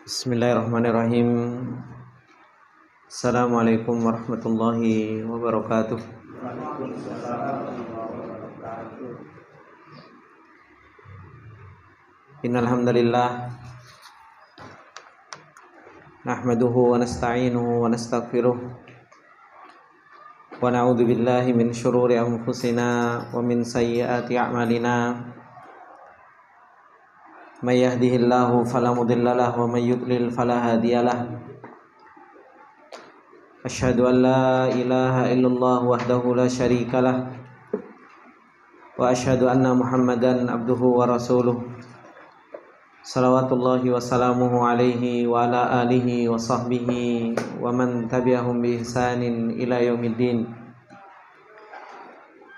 Bismillahirrahmanirrahim. Assalamualaikum warahmatullahi wabarakatuh. Innal hamdalillah nahmaduhu wa nasta'inuhu wa nastaghfiruh wa na'udzu billahi min shururi anfusina wa min sayyiati a'malina. May yahdihillahu fala mudilla lahu wa may yudlil fala hadiyalah. Asyhadu an la ilaha illallah wahdahu la syarikalah wa asyhadu anna Muhammadan abduhu wa rasuluh. Salawatullahi wa salamuhu alaihi wa ala alihi wa sahbihi wa man tabi'ahum bi ihsanin ila yaumiddin.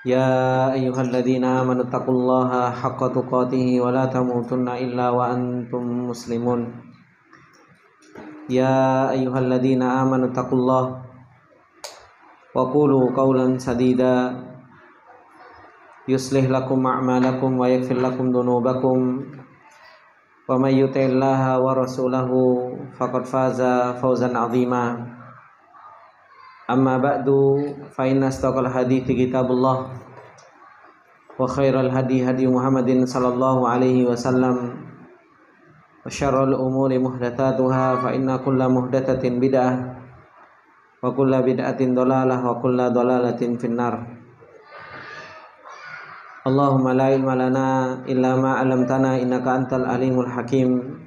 Ya ayyuhalladzina amanu taqullaha haqqa tuqatih wa la tamutunna illa wa antum muslimun. Ya ayyuhalladzina amanu taqullaha wa qulu qawlan sadida yuslih lakum a'malakum wa yaghfir lakum dhunubakum wa may yuti'illaha wa rasulahu faqad faza fawzan 'azima. Amma ba'du, fa inna astaqal hadithi kitabullah wa khairal hadi hadi Muhammadin sallallahu alaihi wasallam wa syarrul umuri muhdatsatuha fa inna kulla muhdatsatin bid'ah wa kulla bid'atin dhalalah wa kulla dhalalatin finnar. Allahumma la ilma lana illa ma 'allamtana innaka antal alimul hakim.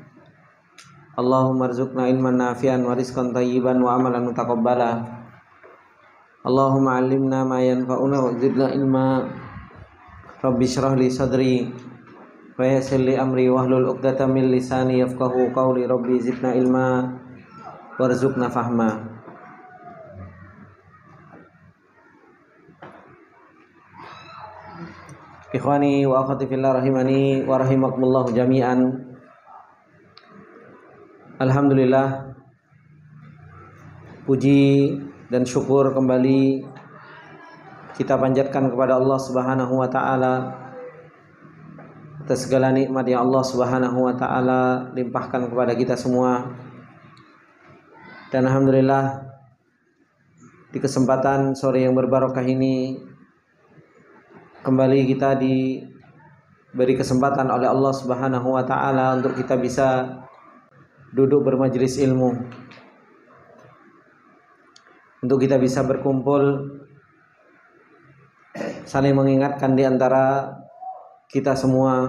Allahumma arzuqna ilman nafi'an wa rizqan thayyiban wa amalan mutaqabbala. Allahumma 'allimna ma yanfa'una wa zidna ilma. Rabbi shrah li sadri wa yassir li amri wahlul 'uqdatam min lisani yafqahu qawli. Rabbi zidna ilma warzuqna fahma. Ikhwani wa akhwati fillah rahimani wa rahimakumullah jami'an. Alhamdulillah, puji dan syukur kembali kita panjatkan kepada Allah Subhanahu wa taala atas segala nikmat yang Allah Subhanahu wa taala limpahkan kepada kita semua. Dan alhamdulillah, di kesempatan sore yang berbarokah ini kembali kita diberi kesempatan oleh Allah Subhanahu wa taala untuk kita bisa duduk bermajelis ilmu, untuk kita bisa berkumpul saling mengingatkan di antara kita semua,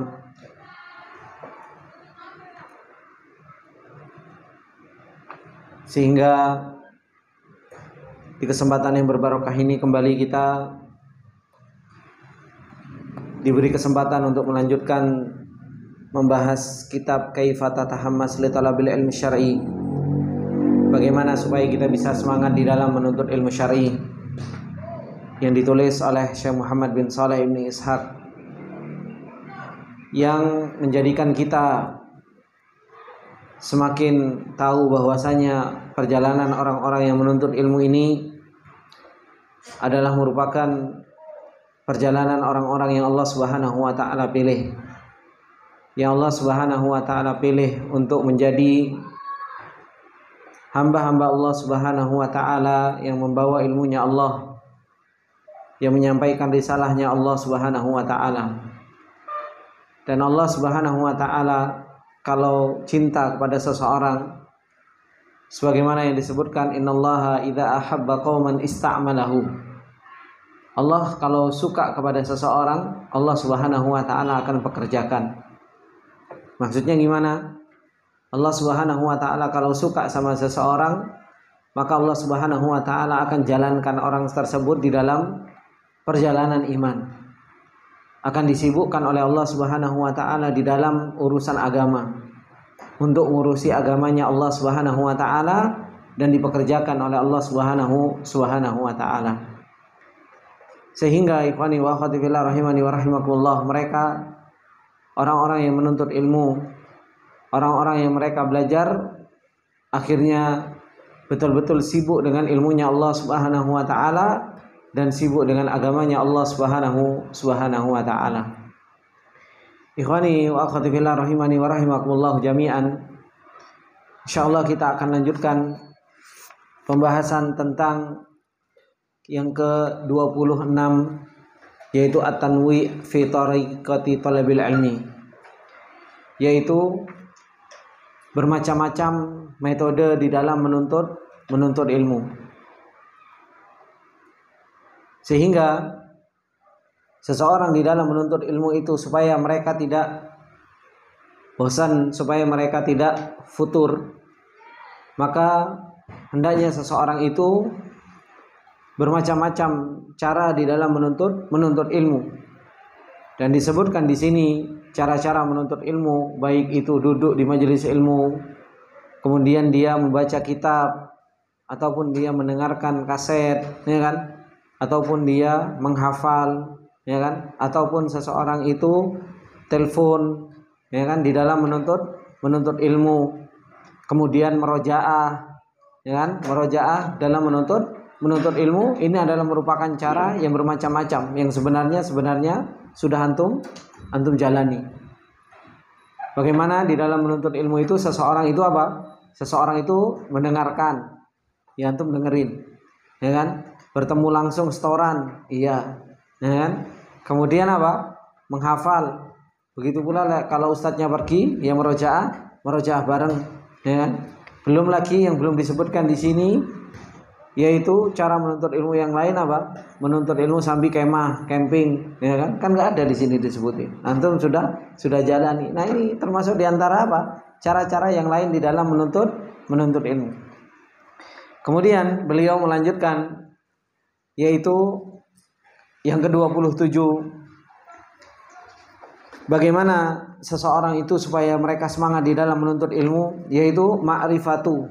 sehingga di kesempatan yang berbarokah ini kembali kita diberi kesempatan untuk melanjutkan membahas kitab Kaifa Tatahammas li Talabil Ilmi Syar'i. Bagaimana supaya kita bisa semangat di dalam menuntut ilmu syar'i, yang ditulis oleh Syekh Muhammad bin Shalih bin Ishaq, yang menjadikan kita semakin tahu bahwasanya perjalanan orang-orang yang menuntut ilmu ini adalah merupakan perjalanan orang-orang yang Allah Subhanahu wa taala pilih, yang Allah Subhanahu wa taala pilih untuk menjadi hamba-hamba Allah Subhanahu wa taala yang membawa ilmunya Allah, yang menyampaikan risalahnya Allah Subhanahu wa taala. Dan Allah Subhanahu wa taala kalau cinta kepada seseorang, sebagaimana yang disebutkan, innallaha idza ahabba qauman ista'malahu. Allah kalau suka kepada seseorang, Allah Subhanahu wa taala akan pekerjakan. Maksudnya gimana? Allah Subhanahu wa taala kalau suka sama seseorang, maka Allah Subhanahu wa taala akan jalankan orang tersebut di dalam perjalanan iman. Akan disibukkan oleh Allah Subhanahu wa taala di dalam urusan agama, untuk ngurusi agamanya Allah Subhanahu wa taala, dan dipekerjakan oleh Allah Subhanahu wa taala. Sehingga ikhwani wa akhwati fillah rahimani wa rahimakumullah, mereka orang-orang yang menuntut ilmu, orang-orang yang mereka belajar, akhirnya betul-betul sibuk dengan ilmunya Allah Subhanahu wa taala dan sibuk dengan agamanya Allah Subhanahu wa taala. Ikhwani wa akhwati fillah rahimani wa rahimakumullah jami'an. Insyaallah kita akan lanjutkan pembahasan tentang yang ke-26, yaitu at-tanwi fi tariqati talabil ilmi, yaitu bermacam-macam metode di dalam menuntut ilmu. Sehingga seseorang di dalam menuntut ilmu itu supaya mereka tidak bosan, supaya mereka tidak futur, maka hendaknya seseorang itu bermacam-macam cara di dalam menuntut ilmu. Dan disebutkan di sini cara-cara menuntut ilmu, baik itu duduk di majelis ilmu, kemudian dia membaca kitab, ataupun dia mendengarkan kaset, ya kan? Ataupun dia menghafal, ya kan? Ataupun seseorang itu telepon, ya kan, di dalam menuntut ilmu. Kemudian merojaah, ya kan? Merojaah dalam menuntut ilmu ini adalah merupakan cara yang bermacam-macam yang sebenarnya sudah antum jalani. Bagaimana di dalam menuntut ilmu itu seseorang itu apa? Seseorang itu mendengarkan, ya antum dengerin, ya kan? Bertemu langsung setoran, iya, ya kan? Kemudian apa? Menghafal. Begitu pula kalau ustadznya pergi, ya merojaah bareng, ya kan? Belum lagi yang belum disebutkan di sini, yaitu cara menuntut ilmu yang lain apa? Menuntut ilmu sambil kemah, camping, ya kan? Kan nggak ada di sini disebutin. Antum sudah jalani. Nah ini termasuk diantara apa? Cara-cara yang lain di dalam menuntut ilmu. Kemudian beliau melanjutkan, yaitu yang ke-27, bagaimana seseorang itu supaya mereka semangat di dalam menuntut ilmu, yaitu ma'rifatu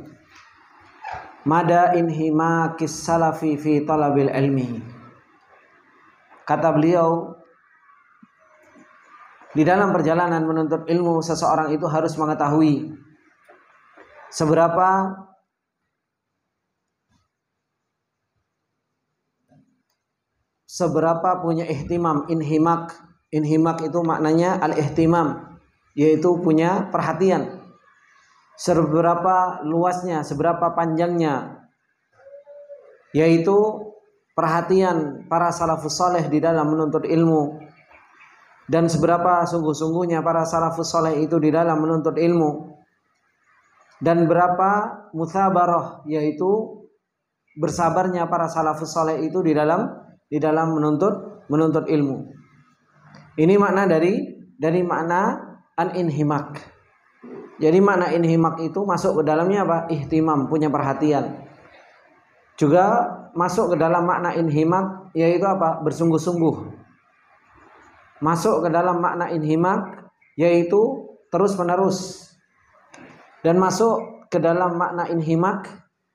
mada inhimakis salafi fi talabil ilmi. Kata beliau, di dalam perjalanan menuntut ilmu seseorang itu harus mengetahui seberapa punya ihtimam. Inhimak itu maknanya al-ihtimam, yaitu punya perhatian. Seberapa luasnya, seberapa panjangnya, yaitu perhatian para salafus saleh di dalam menuntut ilmu, dan seberapa sungguh-sungguhnya para salafus saleh itu di dalam menuntut ilmu, dan berapa mutsabarah, yaitu bersabarnya para salafus saleh itu di dalam menuntut ilmu. Ini makna dari makna an-inhimak. Jadi makna inhimak itu masuk ke dalamnya apa? Ihtimam, punya perhatian. Juga masuk ke dalam makna inhimak, yaitu apa? Bersungguh-sungguh. Masuk ke dalam makna inhimak, yaitu terus-menerus. Dan masuk ke dalam makna inhimak,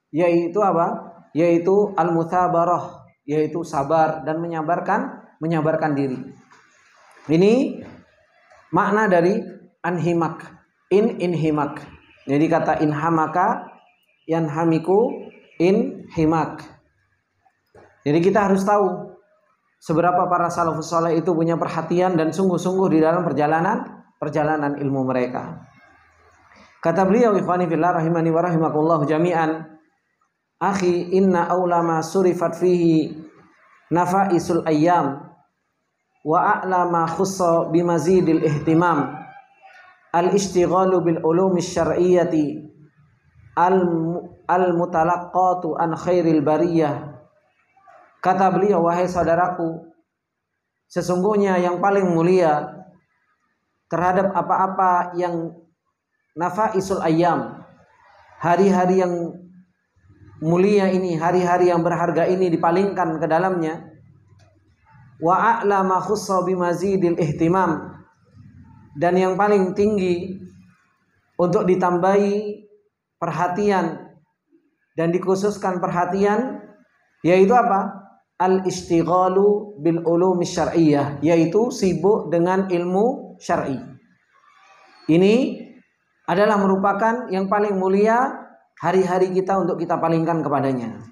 yaitu apa? Yaitu al-mutsabarah, yaitu sabar dan menyabarkan diri. Ini makna dari anhimak. Inhimak. Jadi kata inhamaka yanhamiku inhimak. Jadi kita harus tahu seberapa para salafus saleh itu punya perhatian dan sungguh-sungguh di dalam perjalanan ilmu mereka. Kata beliau, ikhwani fillah rahimani wa rahimakumullah jami'an, akhi inna aula ma surifat fihi nafaisul ayyam wa a'la ma khussa bimazidil ihtimam al-ishtighalu bil ulumi syar'iyyati al-mutalaqqatu an khairil bariyah. Kata beliau, wahai saudaraku, sesungguhnya yang paling mulia terhadap apa-apa yang nafaisul ayyam, hari-hari yang mulia ini, hari-hari yang berharga ini dipalingkan ke dalamnya, wa a'la ma khussa bimazidil ihtimam, dan yang paling tinggi untuk ditambahi perhatian dan dikhususkan perhatian, yaitu apa? Al-ishtighalu bil ulumi syar'iyyah, yaitu sibuk dengan ilmu syar'i. Ini adalah merupakan yang paling mulia hari-hari kita untuk kita palingkan kepadanya.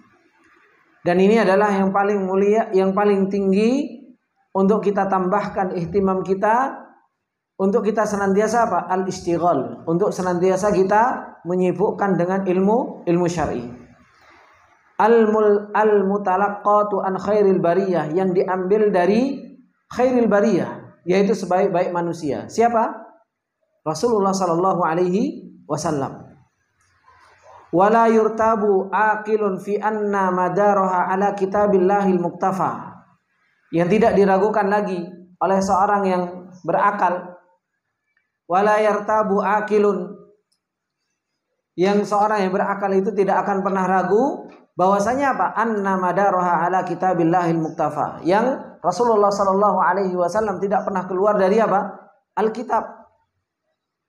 Dan ini adalah yang paling mulia, yang paling tinggi untuk kita tambahkan ihtimam kita untuk kita senantiasa apa? Al-istighal, untuk senantiasa kita menyibukkan dengan ilmu syar'i. Al-mutalaqqatu an khairil bariyah, yang diambil dari khairil bariyah, yaitu sebaik-baik manusia. Siapa? Rasulullah sallallahu alaihi wasallam. Wala yurtabu aqilun fi anna madaraha ala kitabillahil muktafa, yang tidak diragukan lagi oleh seorang yang berakal. Wala yartabu aqilun, yang seorang yang berakal itu tidak akan pernah ragu bahwasanya apa? Anna madaraha ala kitabillahil muktafa, yang Rasulullah sallallahu alaihi wasallam tidak pernah keluar dari apa? Alkitab,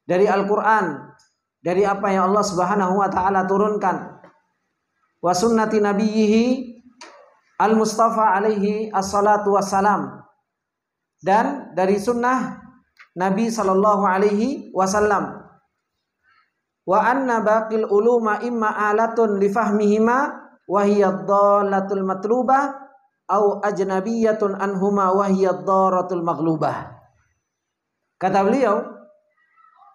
dari Al-Qur'an, dari apa yang Allah Subhanahu wa taala turunkan. Wa sunnati nabiyhi al-Mustafa alaihi assalatu wassalam, dan dari sunnah Nabi sallallahu alaihi wasallam. Wa anna baqil uluma imma alatun li fahmihima wa hiya ad-dallatul matlubah au ajnabiyatun anhuma wa hiya ad-daratul maghlubah. Kata beliau,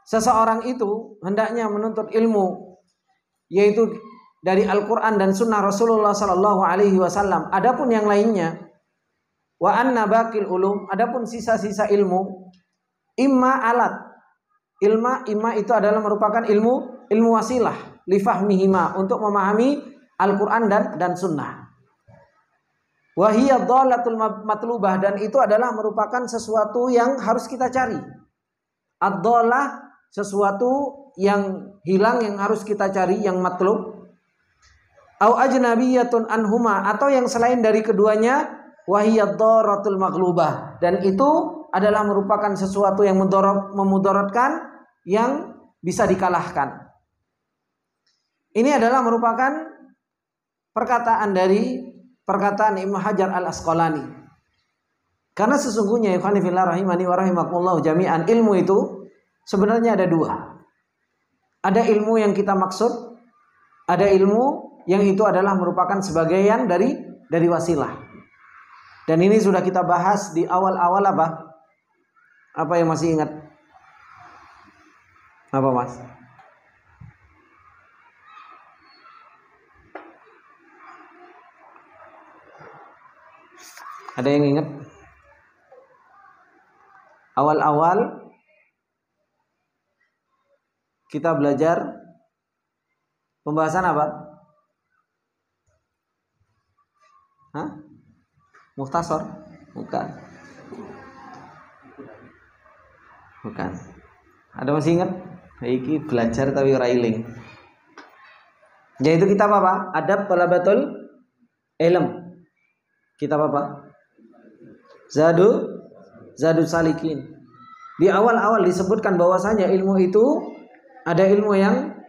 seseorang itu hendaknya menuntut ilmu, yaitu dari Al-Quran dan Sunnah Rasulullah Sallallahu Alaihi Wasallam. Adapun yang lainnya, wa anna baqil ulum, adapun sisa-sisa ilmu, imma alat, imma itu adalah merupakan ilmu wasilah, lifahmihima, untuk memahami Al-Quran dan Sunnah. Wa hiya dhalatul matlubah, dan itu adalah merupakan sesuatu yang harus kita cari. Ad-dhalah, sesuatu yang hilang yang harus kita cari, yang matlub. Au ajnabiyatun anhuma, atau yang selain dari keduanya, wahiyad daratul maghlubah, dan itu adalah merupakan sesuatu yang memudaratkan, yang bisa dikalahkan. Ini adalah merupakan perkataan Ibnu Hajar Al-Asqalani. Karena sesungguhnya ikhwani fillah rahimani wa rahimakumullah jami'an, ilmu itu sebenarnya ada dua. Ada ilmu yang kita maksud, ada ilmu yang itu adalah merupakan sebagian dari wasilah. Dan ini sudah kita bahas di awal-awal apa? Apa yang masih ingat? Apa Mas? Ada yang ingat? Awal-awal kita belajar pembahasan apa? Mukhtasar? Bukan. Ada masih ingat? Iki belajar tapi railing. Yaitu kitab apa? Adab Thalabatul Ilm. Kitab apa? Zadus Salikin. Di awal-awal disebutkan bahwasanya ilmu itu ada ilmu yang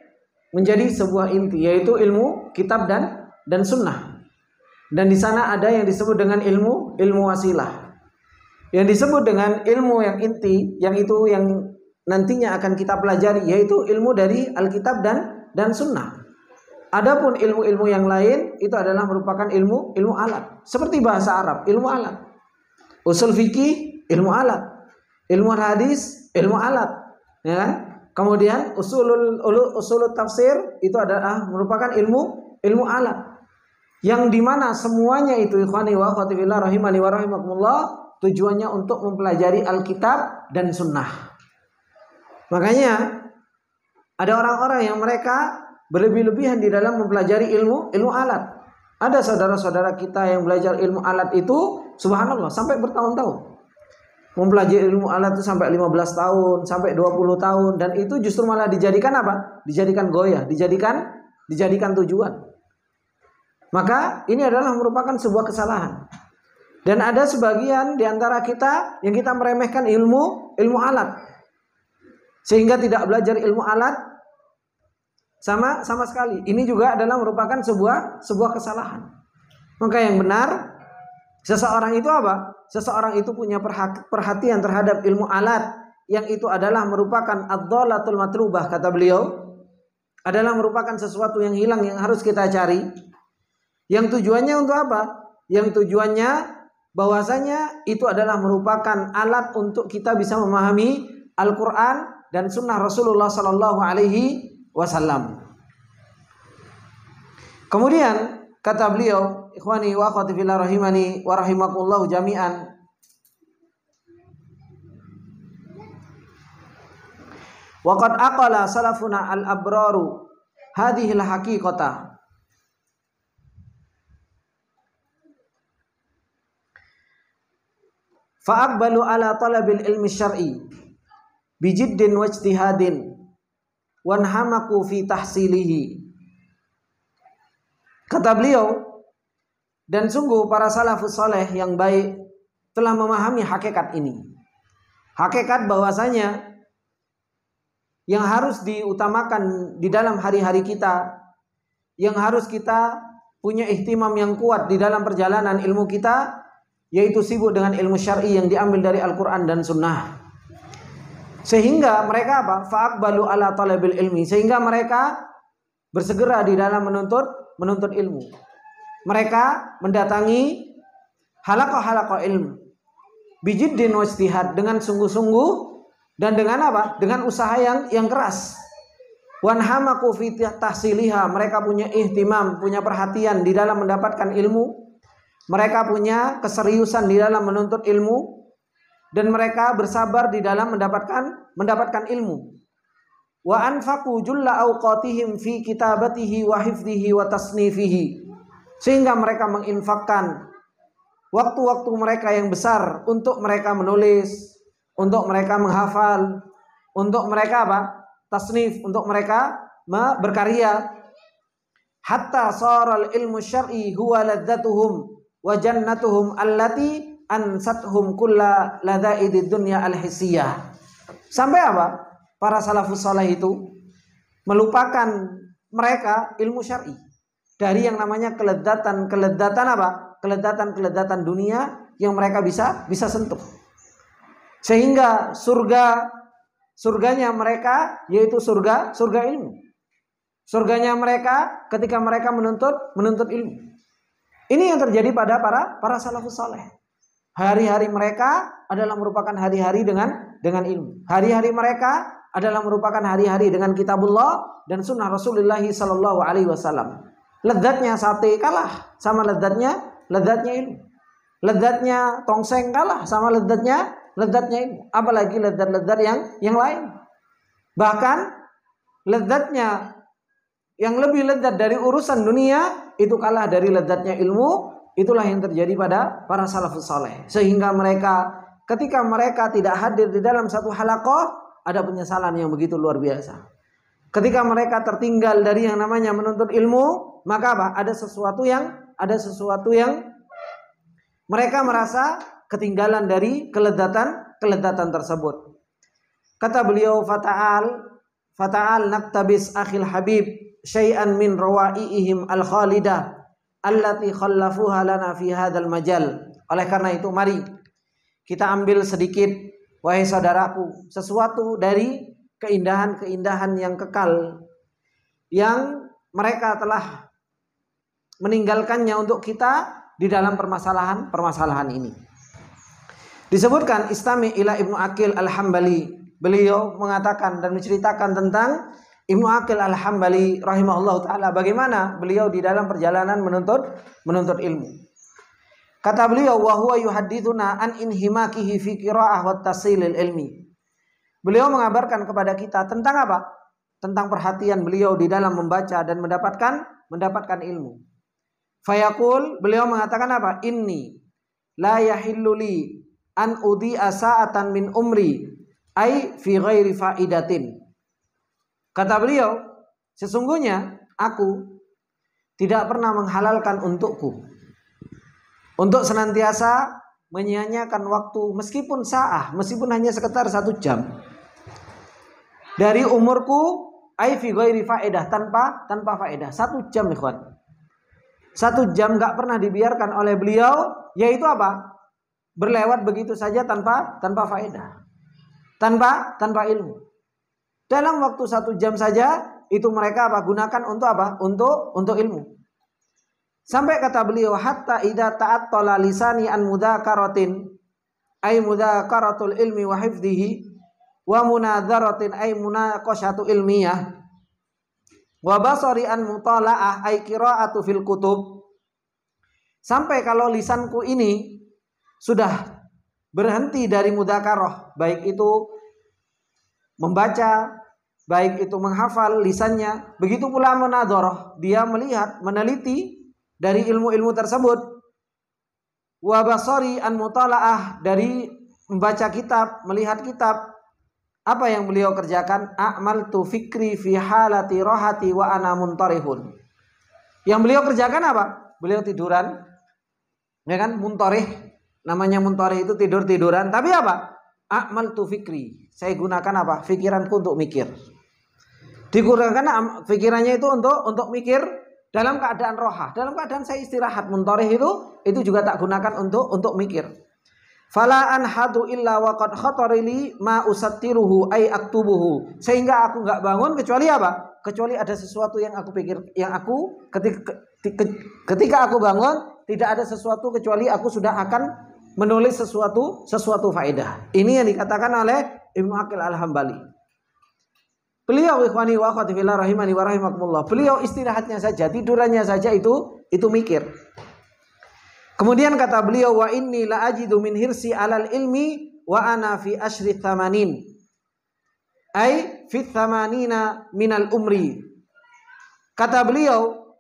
menjadi sebuah inti, yaitu ilmu kitab dan sunnah. Dan di sana ada yang disebut dengan ilmu wasilah. Yang disebut dengan ilmu yang inti, yang itu yang nantinya akan kita pelajari, yaitu ilmu dari Alkitab dan sunnah. Adapun ilmu-ilmu yang lain itu adalah merupakan ilmu alat. Seperti bahasa Arab, ilmu alat. Usul fikih, ilmu alat. Ilmu hadis, ilmu alat. Ya kan? Kemudian usul tafsir itu adalah merupakan ilmu alat. Yang dimana semuanya itu ikhwani wa akhwati fillah rahimani wa rahimakumullah, tujuannya untuk mempelajari Alkitab dan Sunnah. Makanya ada orang-orang yang mereka berlebih-lebihan di dalam mempelajari ilmu alat. Ada saudara-saudara kita yang belajar ilmu alat itu subhanallah sampai bertahun-tahun. Mempelajari ilmu alat itu sampai 15 tahun, sampai 20 tahun, dan itu justru malah dijadikan apa? Dijadikan goyah, dijadikan tujuan. Maka ini adalah merupakan sebuah kesalahan. Dan ada sebagian di antara kita yang kita meremehkan ilmu alat, sehingga tidak belajar ilmu alat sama sekali. Ini juga adalah merupakan sebuah kesalahan. Maka yang benar, seseorang itu apa? Seseorang itu punya perhatian terhadap ilmu alat, yang itu adalah merupakan ad-dhalatul matlubah, kata beliau, adalah merupakan sesuatu yang hilang yang harus kita cari. Yang tujuannya untuk apa? Yang tujuannya bahwasanya itu adalah merupakan alat untuk kita bisa memahami Al-Quran dan sunnah Rasulullah Sallallahu Alaihi Wasallam. Kemudian kata beliau, ikhwani wa akhwati fillah rahimani wa rahimakumullah jami'an, wa qad aqala salafuna al-abraru hadhihi al-haqiqata fa aqbalu ala talabil ilmi syar'i bijiddin wa ijtihadin wanhamaku fi tahsilihi. Kata beliau, dan sungguh para salafus saleh yang baik telah memahami hakikat ini. Hakikat bahwasanya yang harus diutamakan di dalam hari-hari kita, yang harus kita punya ihtimam yang kuat di dalam perjalanan ilmu kita, yaitu sibuk dengan ilmu syar'i yang diambil dari Al-Quran dan Sunnah. Sehingga mereka apa? Fa'aqbalu ala talabil ilmi. Sehingga mereka bersegera di dalam menuntut ilmu. Mereka mendatangi halaqah-halaqah ilmu bijiddin wa ijtihad, dengan sungguh-sungguh dan dengan apa? Dengan usaha yang keras. Wanhamaku fi tahsiliha, mereka punya ihtimam, punya perhatian di dalam mendapatkan ilmu. Mereka punya keseriusan di dalam menuntut ilmu, dan mereka bersabar di dalam mendapatkan ilmu. Wa anfaqu julla awqatihim fi kitabatihi wa hifdhihi wa tasnifihi, sehingga mereka menginfakkan waktu-waktu mereka yang besar untuk mereka menulis, untuk mereka menghafal, untuk mereka apa? Tasnif, untuk mereka berkarya. Hatta saral ilmu syar'i huwa ladzatuhum wa jannatuhum allati ansathum kulla ladaidid dunya al-hissiyah. Sampai apa? Para salafus saleh itu melupakan mereka ilmu syar'i dari yang namanya keledatan apa? Keledatan dunia yang mereka bisa sentuh. Sehingga surganya mereka yaitu surga ilmu. Surganya mereka ketika mereka menuntut ilmu. Ini yang terjadi pada para salafus saleh. Hari-hari mereka adalah merupakan hari-hari dengan ilmu. Hari-hari mereka adalah merupakan hari-hari dengan kitabullah dan sunnah Rasulullah sallallahu alaihi wasallam. Lezatnya sate kalah sama lezatnya ilmu. Lezatnya tongseng kalah sama lezatnya ilmu. Apalagi lezat-lezat yang lain. Bahkan lezatnya yang lebih lezat dari urusan dunia itu kalah dari lezatnya ilmu. Itulah yang terjadi pada para salafus saleh. Sehingga mereka ketika mereka tidak hadir di dalam satu halaqah, ada penyesalan yang begitu luar biasa. Ketika mereka tertinggal dari yang namanya menuntut ilmu, maka apa? Ada sesuatu yang mereka merasa ketinggalan dari keledatan tersebut. Kata beliau, fata'al naktabis akhil habib syai'an min rawa'iihim al-khalidah allati khallafuha lana fi hadzal majal. Oleh karena itu mari kita ambil sedikit, wahai saudaraku, sesuatu dari keindahan-keindahan yang kekal yang mereka telah meninggalkannya untuk kita di dalam permasalahan ini. Disebutkan Istami ila Ibnu Aqil Al-Hambali, beliau mengatakan dan menceritakan tentang Ibnu Aqil Al-Hambali rahimahullah ta'ala, bagaimana beliau di dalam perjalanan menuntut ilmu. Kata beliau, wa huwa yuhaddithuna an inhimakihi fi qira'ah wa tasilil ilmi. Beliau mengabarkan kepada kita tentang apa? Tentang perhatian beliau di dalam membaca dan mendapatkan ilmu. Fayaqul, beliau mengatakan apa? Inni la yahillu li an udhi'a sa'atan min umri ai fi ghairi faidatin. Kata beliau, sesungguhnya aku tidak pernah menghalalkan untukku untuk senantiasa menyia-nyiakan waktu meskipun hanya sekitar 1 jam dari umurku, ai fi ghairi faedah, tanpa faedah. 1 jam, ikhwan. 1 jam gak pernah dibiarkan oleh beliau, yaitu apa? Berlewat begitu saja tanpa faedah, tanpa ilmu. Dalam waktu 1 jam saja itu mereka apa? Gunakan untuk apa? Untuk ilmu. Sampai kata beliau, hatta idza ta'attala lisani an mudakaratin ay mudakaratul ilmi wa hifdhihi wa munadzaratin ay munaqashatu ilmiyah, wa basari an mutala'ah ay qira'atu fil kutub. Sampai kalau lisanku ini sudah berhenti dari mudzakarah, baik itu membaca, baik itu menghafal lisannya, begitu pula munadzarah, dia melihat, meneliti dari ilmu-ilmu tersebut. Wa basari an mutala'ah, dari membaca kitab, melihat kitab. Apa yang beliau kerjakan? A'maltu fikri fi halati rohati wa ana muntarihun. Yang beliau kerjakan apa? Beliau tiduran, ya kan? Muntarih, namanya muntarih itu tidur-tiduran. Tapi apa? A'maltu fikri, saya gunakan apa? Pikiranku untuk mikir. Digunakan pikirannya itu untuk mikir dalam keadaan roha, dalam keadaan saya istirahat. Muntarih itu juga tak gunakan untuk mikir. Fala anhadu illa wa qad khatarili ma usattiruhu ay aktubuhu. Sehingga aku enggak bangun kecuali apa? Kecuali ada sesuatu yang aku pikir, yang aku ketika aku bangun tidak ada sesuatu kecuali aku sudah akan menulis sesuatu faedah. Ini yang dikatakan oleh Ibnu Aqil Al-Hambali. Beliau ikhwani wa akhwati fillah rahimani wa rahimakumullah. Beliau istirahatnya saja, tidurannya saja itu mikir. Kemudian kata beliau, wa inni la ajidu min hirsi alal ilmi wa ana fi ashri thamanin. Ay fi thamanina minal umri. Kata beliau,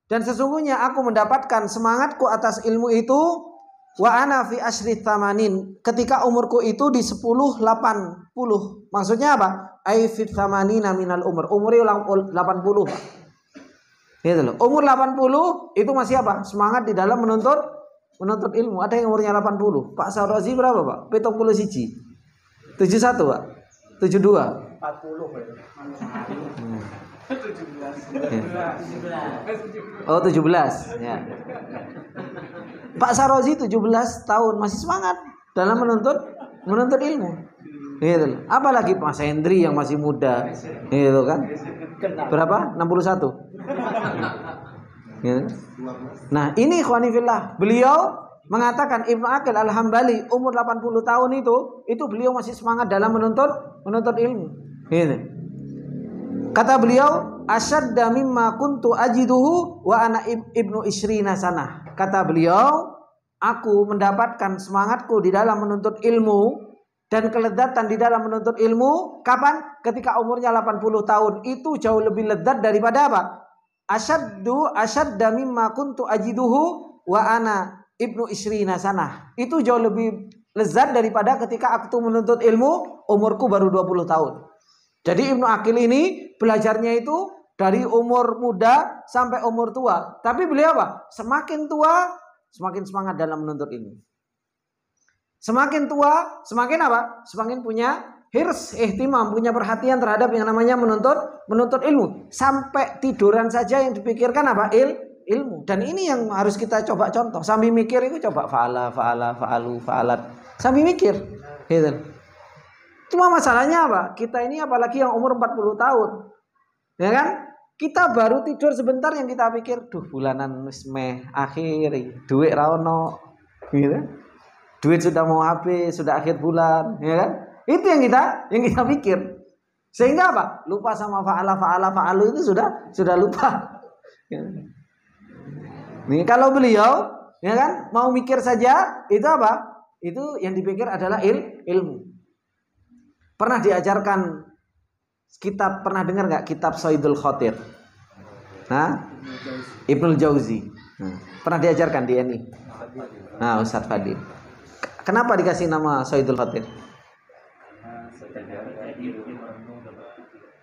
dan sesungguhnya aku mendapatkan semangatku atas ilmu itu wa ana fi ashri thamanin, ketika umurku itu di 10-80. Maksudnya apa? Ay fi thamanina minal umur. Umurnya 80. Gitu loh. Umur 80 itu masih apa? Semangat di dalam menuntut ilmu. Ada yang umurnya 80. Pak Sarozi berapa, Pak? 71. 71, Pak. 72. 40. Oh, 17. Ya. Pak Sarozi 17 tahun masih semangat dalam menuntut ilmu. Gitu loh. Apalagi Pak Hendri yang masih muda. Gitu kan? Berapa? 61. Gitu. Nah, ini ikhwani fillah, beliau mengatakan, Ibnu Aqil Al-Hambali umur 80 tahun itu beliau masih semangat dalam menuntut ilmu. Gitu. Kata beliau, asyadda mimma kuntu ajiduhu wa ana ibnu isrina sanah. Kata beliau, aku mendapatkan semangatku di dalam menuntut ilmu dan kelezatan di dalam menuntut ilmu kapan? Ketika umurnya 80 tahun. Itu jauh lebih lezat daripada apa? Asyadda mimma kuntu ajiduhu wa ana ibnu isrina sanah. Itu jauh lebih lezat daripada ketika aku menuntut ilmu umurku baru 20 tahun. Jadi Ibnu Aqil ini belajarnya itu dari umur muda sampai umur tua. Tapi beliau apa? Semakin tua semakin semangat dalam menuntut ilmu. Semakin tua semakin apa? Semakin punya hirs, ihtimam, punya perhatian terhadap yang namanya menuntut ilmu. Sampai tiduran saja yang dipikirkan apa? Ilmu. Dan ini yang harus kita coba contoh. Sambil mikir itu coba faalat. Sambil mikir. Gitu. Cuma masalahnya apa? Kita ini apalagi yang umur 40 tahun. Ya kan? Kita baru tidur sebentar yang kita pikir, duh bulanan wis meh akhir, duit ra ono. Gitu. Duit sudah mau habis, sudah akhir bulan, ya kan? Itu yang kita pikir. Sehingga apa? Lupa sama fa'alu itu sudah lupa. Nih kalau beliau, ya kan, mau mikir saja, itu apa? Itu yang dipikir adalah ilmu. Pernah diajarkan kitab, pernah dengar nggak kitab Saidul Khatir? Nah, Ibnul Jauzi. Pernah diajarkan di NI? Nah, Ustadz Fadil. Kenapa dikasih nama Saidul Khatir?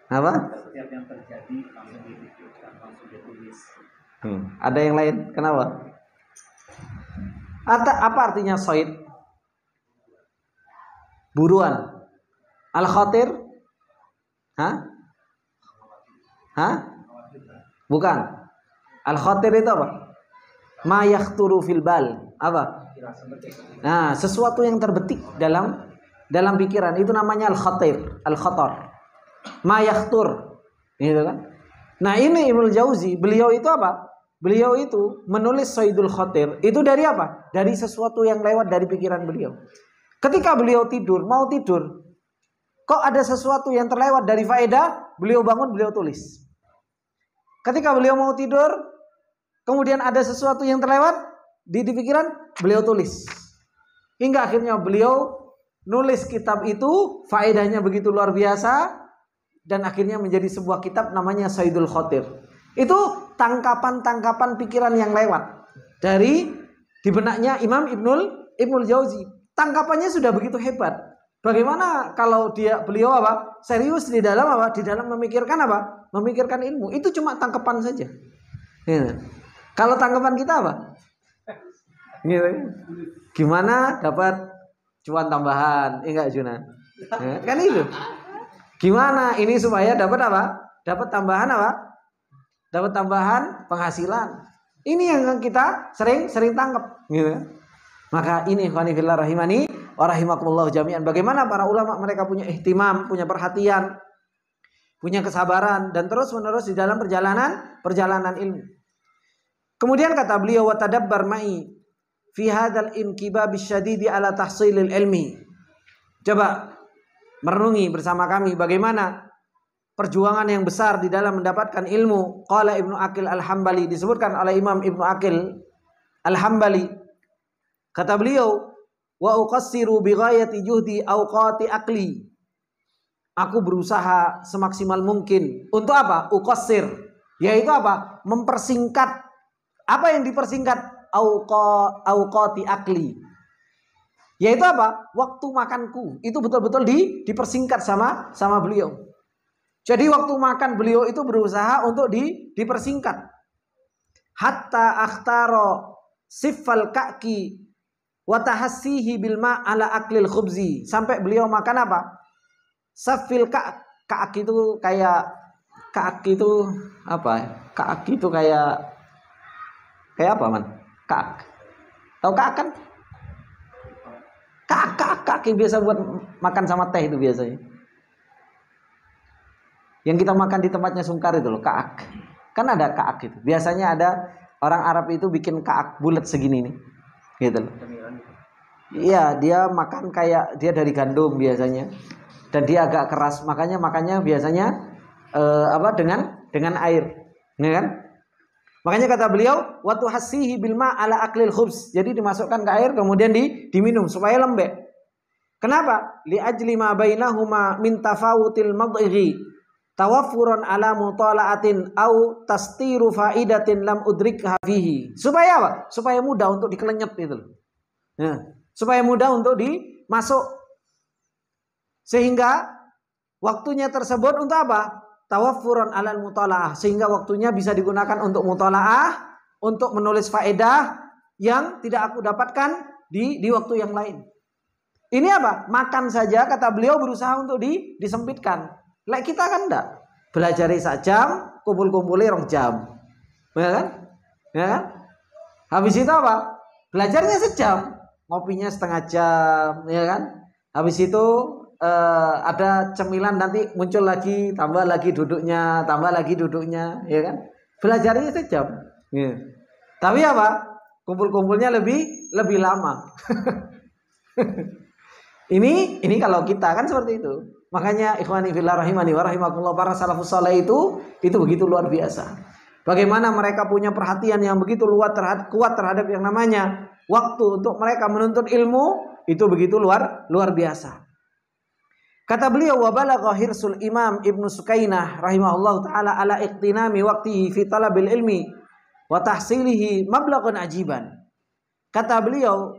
Apa? Setiap yang terjadi langsung dipikirkan, langsung ditulis. Ada yang lain? Kenapa? Apa artinya Said? Buruan. Al-Khatir? Hah? Bukan. Al-Khatir itu apa? Ma yakhturu fil bal. Apa? Nah, sesuatu yang terbetik dalam pikiran itu namanya al-khatir, al-khatar. Ma yakhtur. Gitu kan? Nah, ini Ibnu Jauzi, beliau itu apa? Beliau itu menulis Saidul Khatir itu dari apa? Dari sesuatu yang lewat dari pikiran beliau. Ketika beliau tidur, mau tidur, kok ada sesuatu yang terlewat dari faedah, beliau bangun, beliau tulis. Ketika beliau mau tidur, kemudian ada sesuatu yang terlewat di pikiran, beliau tulis. Hingga akhirnya beliau nulis kitab itu, faedahnya begitu luar biasa, dan akhirnya menjadi sebuah kitab namanya Saidul Khotir. Itu tangkapan-tangkapan pikiran yang lewat dari di benaknya Imam Ibnul Jauzi. Tangkapannya sudah begitu hebat. Bagaimana kalau beliau apa? Serius di dalam apa? Di dalam memikirkan apa? Memikirkan ilmu. Itu cuma tangkapan saja. Gitu. Kalau tangkapan kita apa? Gitu. Gimana dapat cuan tambahan? Enggak Juna. Kan itu. Gimana ini supaya dapat apa? Dapat tambahan apa? Dapat tambahan penghasilan. Ini yang kita sering tangkap, gitu. Maka ini ikhwani fillah rahimani wa rahimakumullah jami'an. Bagaimana para ulama mereka punya ihtimam, punya perhatian, punya kesabaran dan terus-menerus di dalam perjalanan ilmu. Kemudian kata beliau wa tadabbar ma'i fi hadzal inkibab asyadidi ala tahsilil ilmi. Coba merenungi bersama kami bagaimana perjuangan yang besar di dalam mendapatkan ilmu. Qala Ibnu Aqil Al-Hambali, disebutkan oleh Imam Ibnu Aqil Al-Hambali. Kata beliau, wa uqassiru bi ghayati juhdi awqati aqli. Aku berusaha semaksimal mungkin untuk apa? Uqassir, yaitu apa? Mempersingkat. Apa yang dipersingkat? Awqati aqli. Yaitu apa? Waktu makanku. Itu betul-betul dipersingkat sama beliau. Jadi waktu makan beliau itu berusaha untuk dipersingkat. Hatta akhtaro sifal ka'ki wa tahassihi bil ma' ala aklil khubzi. Sampai beliau makan apa? Safil ka'ak itu kayak ka'ak itu apa? Ka'ak itu kayak apa, Man? Ka'ak. Tahu ka'ak kan? Ka'ak yang biasa buat makan sama teh itu biasanya. Yang kita makan di tempatnya Sungkar itu loh, ka'ak. Kan ada ka'ak itu. Biasanya ada orang Arab itu bikin ka'ak bulat segini nih. Gitu loh. Iya, dia makan kayak dia dari gandum biasanya. Dan dia agak keras, makanya biasanya dengan air. Ya kan? Makanya kata beliau, wa tuhassihi bil ma' ala aklil khubz. Jadi dimasukkan ke air kemudian diminum supaya lembek. Kenapa? Li ajli ma bainahuma min tafawutil madghi. Tawaffuran ala mutala'atin au tastiru faidatin lam udrikha fihi. Supaya apa? Supaya mudah untuk dikelenyep itu. Ya. Supaya mudah untuk dimasuk. Sehingga waktunya tersebut untuk apa? Tawaffuran ala mutala'ah. Sehingga waktunya bisa digunakan untuk mutala'ah, untuk menulis faedah yang tidak aku dapatkan di waktu yang lain. Ini apa? Makan saja kata beliau berusaha untuk disempitkan. Lek kita kan enggak. Belajari sak jam, kumpul-kumpulnya 2 jam. Ya kan? Ya kan? Habis itu apa? Belajarnya sejam, ngopinya 1/2 jam, ya kan? Habis itu ada cemilan nanti muncul lagi, tambah lagi duduknya, ya kan? Belajarnya sejam. Ya. Tapi apa? Kumpul-kumpulnya lebih lama. Ini kalau kita kan seperti itu. Makanya ikhwani fillah rahimani wa rahimakumullah, para salafus saleh itu begitu luar biasa. Bagaimana mereka punya perhatian yang begitu kuat terhadap yang namanya waktu untuk mereka menuntut ilmu, itu begitu luar biasa. Kata beliau, wa balagha hirsul Imam Ibnu Sukainah rahimahullahu taala ala iqtinami waqtihi fi talabil ilmi wa tahsilihi mablaghan ajiban. Kata beliau,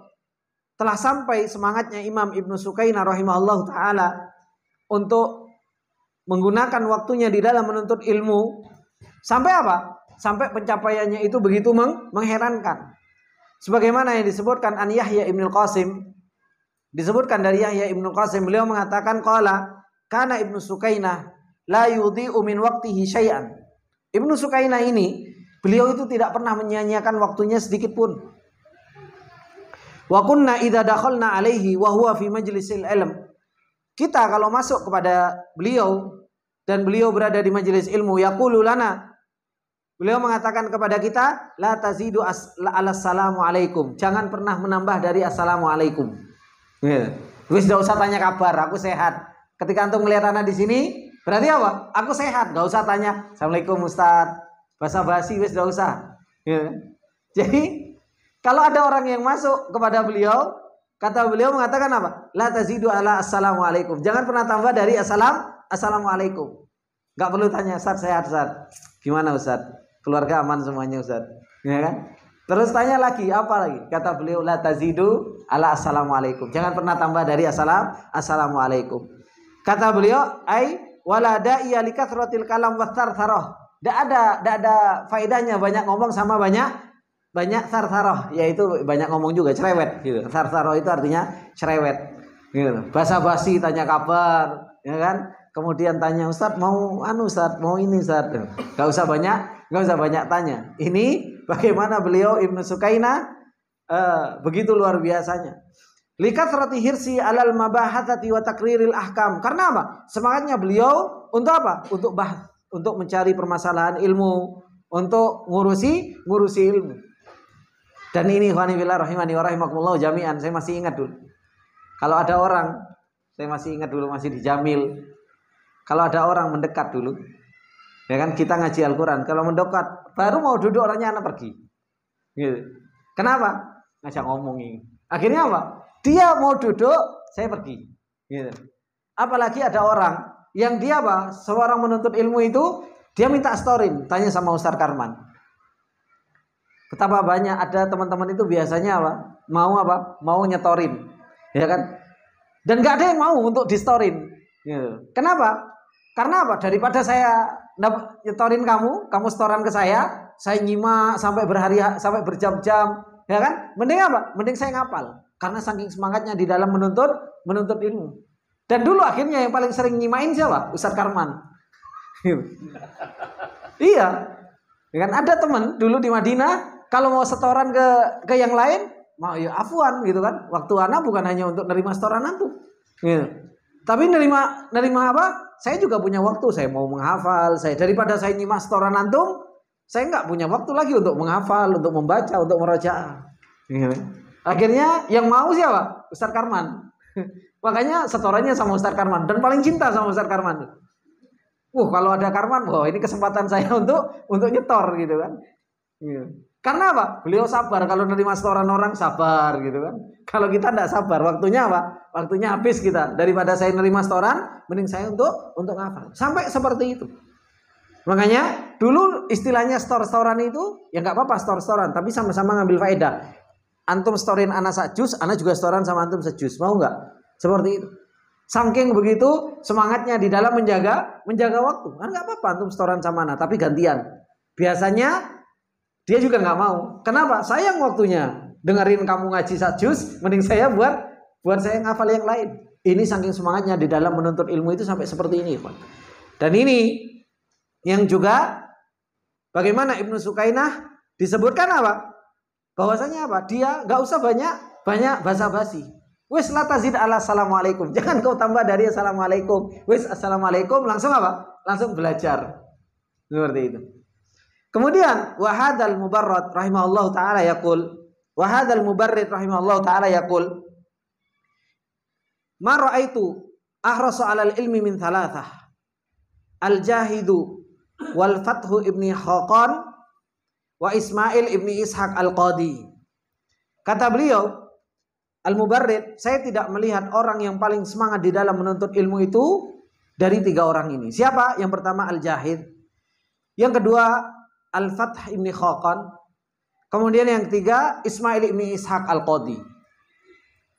telah sampai semangatnya Imam Ibnu Sukainah rahimahullahu taala untuk menggunakan waktunya di dalam menuntut ilmu. Sampai apa? Sampai pencapaiannya itu begitu mengherankan. Sebagaimana yang disebutkan an Yahya Ibnu Qasim, disebutkan dari Yahya Ibnu Qasim, beliau mengatakan qala kana Ibnu Sukainah la yudhi'u min waqtihi syai'an. Ibnu Sukainah ini beliau itu tidak pernah menyia-nyiakan waktunya sedikit pun. Wa kunna idza dakhalna alaihi wa huwa fi majlisil ilm. Kita kalau masuk kepada beliau dan beliau berada di majelis ilmu, yaqulu lana, beliau mengatakan kepada kita, la tazidu assalamu alaikum. Jangan pernah menambah dari assalamualaikum. Wis enggak usah tanya kabar, aku sehat. ketika antum melihat anak di sini, berarti apa? Aku sehat, gak usah tanya Assalamualaikum Ustaz, basa-basi wis gak usah. Ya. Jadi kalau ada orang yang masuk kepada beliau, kata beliau mengatakan apa? La tazidu ala assalamualaikum. Jangan pernah tambah dari assalamualaikum. Gak perlu tanya Ustaz sehat Ustaz. Gimana Ustaz? Keluarga aman semuanya Ustaz. Ya kan? Terus tanya lagi, apa lagi? Kata beliau la tazidu ala assalamualaikum. Jangan pernah tambah dari assalamualaikum. Kata beliau, ai wala da'iya likathratil kalam wastartharah. Tidak ada faedahnya banyak ngomong sama banyak sarsaroh, yaitu banyak ngomong juga, cerewet gitu. Sarsaroh itu artinya cerewet gitu. Basa-basi tanya kabar, ya kan? Kemudian tanya Ustaz mau Ustaz, mau ini Ustaz. Gak usah banyak tanya. Ini bagaimana beliau Ibnu Sukainah begitu luar biasanya. Likatsrati hirsi alal mabahatsati wa takriril ahkam. Karena apa? Semangatnya beliau untuk apa? Untuk mencari permasalahan ilmu, untuk ngurusi ilmu. Dan ini ikhwani fillah rahimani wa rahimakumullah jami'an, saya masih ingat dulu. Kalau ada orang, saya masih ingat dulu masih di Jamil. Kalau ada orang mendekat dulu, ya kan kita ngaji Al-Quran. Kalau mendekat, baru mau duduk orangnya anak pergi. Gitu. Kenapa? Ngajak ngomongin. Akhirnya apa? Dia mau duduk, saya pergi. Gitu. Apalagi ada orang yang dia apa? Seorang menuntut ilmu itu, dia minta storin, tanya sama Ustaz Karman. Betapa banyak ada teman-teman itu biasanya apa? Mau nyetorin, ya kan? Dan nggak ada yang mau untuk di-storin. Gitu. Kenapa? Karena apa? Daripada saya nyetorin kamu setoran ke saya nyimak sampai sampai berjam-jam, ya kan? Mending apa? Mending saya ngapal. Karena saking semangatnya di dalam menuntut ilmu. Dan dulu akhirnya yang paling sering nyimain siapa? Ustaz Karman. Iya. Ya kan ada teman dulu di Madinah kalau mau setoran ke yang lain, mau ya afwan gitu kan. Waktu anak bukan hanya untuk nerima setoran antum. Gitu. Tapi nerima apa? Saya juga punya waktu, saya mau menghafal. Daripada saya nyimak setoran antum, saya nggak punya waktu lagi untuk menghafal, untuk membaca, untuk merajaah. Akhirnya yang mau siapa? Ustaz Karman. Makanya setorannya sama Ustaz Karman dan paling cinta sama Ustaz Karman. Kalau ada Karman, ini kesempatan saya untuk nyetor gitu kan. Karena apa? Beliau sabar kalau nerima setoran orang sabar gitu kan. Kalau kita tidak sabar, waktunya apa? Waktunya habis kita. Daripada saya nerima setoran, mending saya untuk ngafal. Sampai seperti itu. Makanya dulu istilahnya setoran itu ya nggak apa-apa setoran, tapi sama-sama ngambil faedah. Antum storin anak sajus, anak juga setoran sama antum sejus. Mau nggak? Seperti itu. Saking begitu semangatnya di dalam menjaga waktu. Kan nggak apa-apa antum setoran sama anak, tapi gantian. Biasanya dia juga nggak mau. Kenapa? Sayang waktunya. Dengerin kamu ngaji sajus, mending saya buat saya ngafal yang lain. Ini saking semangatnya di dalam menuntut ilmu itu sampai seperti ini, Pak. Dan ini yang juga bagaimana Ibnu Sukainah disebutkan apa? Bahwasanya apa? Dia nggak usah banyak basa-basi. Wis la tazid ala assalamualaikum. Jangan kau tambah dari assalamualaikum. Wis assalamualaikum langsung apa? Langsung belajar. Seperti itu. Kemudian wahadal mubarrad rahimahullah taala yaqul ma ra'aitu ahrasa 'alal ilmi min thalathah al-jahidu wal fathu ibni Khaqan wa Ismail ibni Ishaq al-Qadi. Kata beliau Al-Mubarrid, saya tidak melihat orang yang paling semangat di dalam menuntut ilmu itu dari tiga orang ini. Siapa? Yang pertama Al-Jahid, yang kedua Al-Fath ibni Khaqan, kemudian yang ketiga Ismail ibni Ishaq al-Qadi.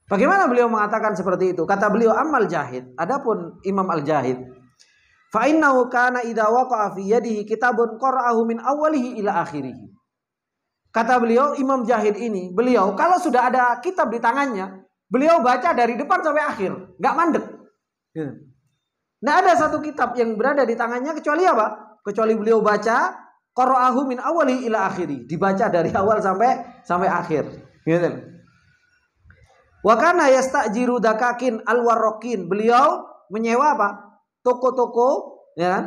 Bagaimana beliau mengatakan seperti itu? Kata beliau Ammal Jahid, adapun Imam Al-Jahid, fa innahu kana idza waqa'a fi yadihi kitabun qara'ahu min awwalihi ila akhirih. Kata beliau Imam Jahid ini, beliau kalau sudah ada kitab di tangannya, beliau baca dari depan sampai akhir, enggak mandek. Nah, ada satu kitab yang berada di tangannya kecuali apa? Kecuali beliau baca qara'ahu min awwali ila akhiri, dibaca dari awal sampai akhir, gitu. Wa kana yastajiru dakakin alwarraqin, beliau menyewa apa? Toko-toko, ya kan?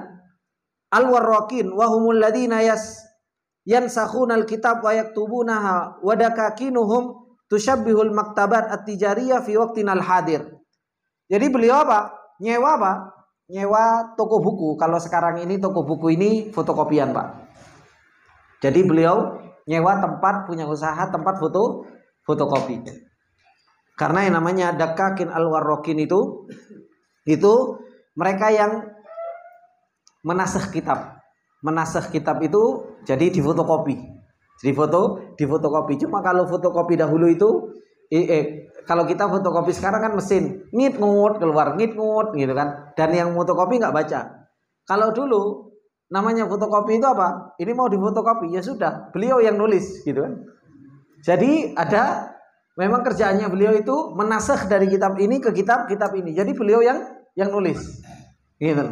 Alwarraqin wa humul ladina yansakhuna alkitab wa yaktubunaha wa dakakinuhum tushabbihul maktabat at-tijariyah fi waqtinal hadir. Jadi beliau apa? Nyewa apa? Nyewa toko buku. Kalau sekarang ini toko buku ini fotokopian, Pak. Jadi beliau nyewa tempat, punya usaha tempat fotokopi. Karena yang namanya dakakin al-warrokin itu mereka yang menasakh kitab. Menasakh kitab itu jadi difotokopi. Jadi difotokopi. Cuma kalau fotokopi dahulu itu kalau kita fotokopi sekarang kan mesin ngit ngut keluar ngit ngut gitu kan. Dan yang fotokopi nggak baca. Kalau dulu namanya fotokopi itu apa? Ini mau difotokopi ya sudah, beliau yang nulis gitu kan. Jadi ada memang kerjaannya beliau itu menasakh dari kitab ini ke kitab ini. Jadi beliau yang nulis. Gitu.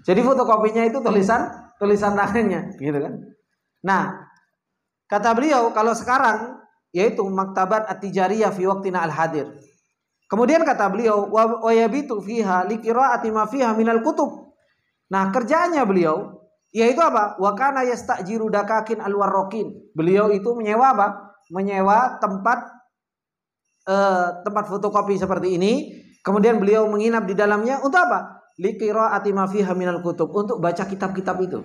Jadi fotokopinya itu tulisan tangannya gitu kan. Nah, kata beliau kalau sekarang yaitu maktabat at-tijariyah fi waqtina al-hadir. Kemudian kata beliau wa yabitu fiha liqiraati ma fiha minal kutub. Nah, kerjaannya beliau yaitu apa? Wa kana yastajiru dakakin al-warrokin. Beliau itu menyewa apa? Menyewa tempat fotokopi seperti ini. Kemudian beliau menginap di dalamnya untuk apa? Liqiraati ma fiha minal kutub, untuk baca kitab-kitab itu.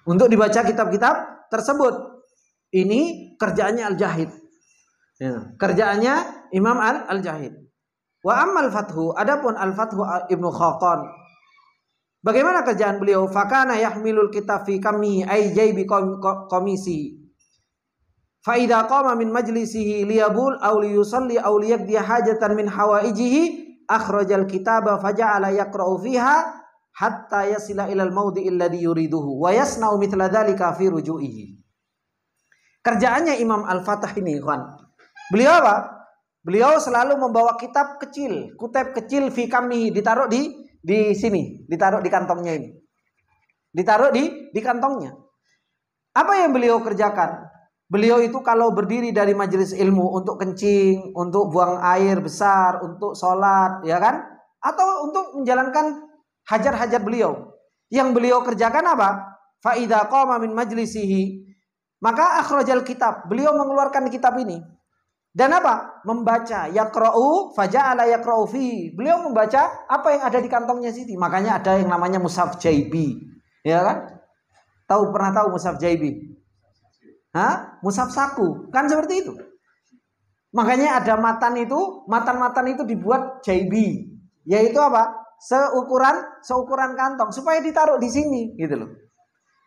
Untuk dibaca kitab-kitab tersebut. Ini kerjaannya Al-Jahid. Ya. Kerjaannya Imam Al-Jahid. Wa ammal fathu, adapun al-fathu Ibnu Khaqan. Bagaimana kerjaan beliau? Fakana yahmilul kitab fi kami ay jaybi komisi. Fa idza qama min majlisihi liyabul aw liyusalli aw liyaqdi hajatan min hawaijihi akhrajal kitaba faja'ala yaqra'u fiha hatta yasila ilal mawdi'il ladzi yuriduhu wa yasna'u mithla dzalika fi ruju'ihi. Kerjaannya Imam Al-Fatah ini, ikhwan. Beliau apa? Beliau selalu membawa kitab kecil, kutub kecil fi kami, ditaruh di sini, ditaruh di kantongnya ini. Ditaruh di kantongnya. Apa yang beliau kerjakan? Beliau itu kalau berdiri dari majelis ilmu untuk kencing, untuk buang air besar, untuk sholat, ya kan? Atau untuk menjalankan hajat-hajat beliau. Yang beliau kerjakan apa? Fa idza qama min majlisihi, maka akhrajal kitab. Beliau mengeluarkan kitab ini. Dan apa? Membaca. Yaqra'u faja'ala yaqra'u fi. Beliau membaca apa yang ada di kantongnya sini. Makanya ada yang namanya mushaf jaibi. Ya kan? Pernah tahu mushaf jaibi? Mushaf saku. Kan seperti itu. Makanya ada matan itu dibuat jaibi. Yaitu apa? Seukuran kantong supaya ditaruh di sini gitu loh.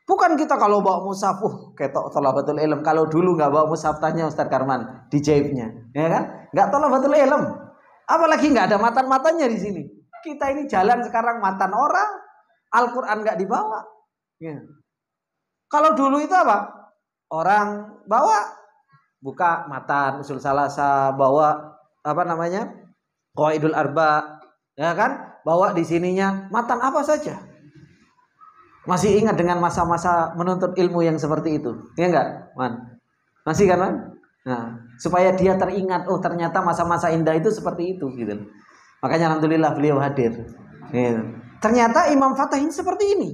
Bukan kita kalau bawa mushaf, ketok thalabatul ilm. Kalau dulu nggak bawa mushaf, tanya Ustaz Karman di jaibnya, ya kan? Nggak thalabatul ilm. Apalagi nggak ada matan-matannya di sini. Kita ini jalan sekarang matan orang, Al-Quran nggak dibawa. Ya. Kalau dulu itu apa? Orang bawa buka matan usul salasa, bawa qawaidul arba, ya kan? Bawa di sininya matan apa saja. Masih ingat dengan masa-masa menuntut ilmu yang seperti itu? Ya enggak, Man? Masih kan, Man? Nah, supaya dia teringat, oh ternyata masa-masa indah itu seperti itu gitu. Makanya alhamdulillah beliau hadir. Gitu. Ternyata Imam Fatah ini seperti ini.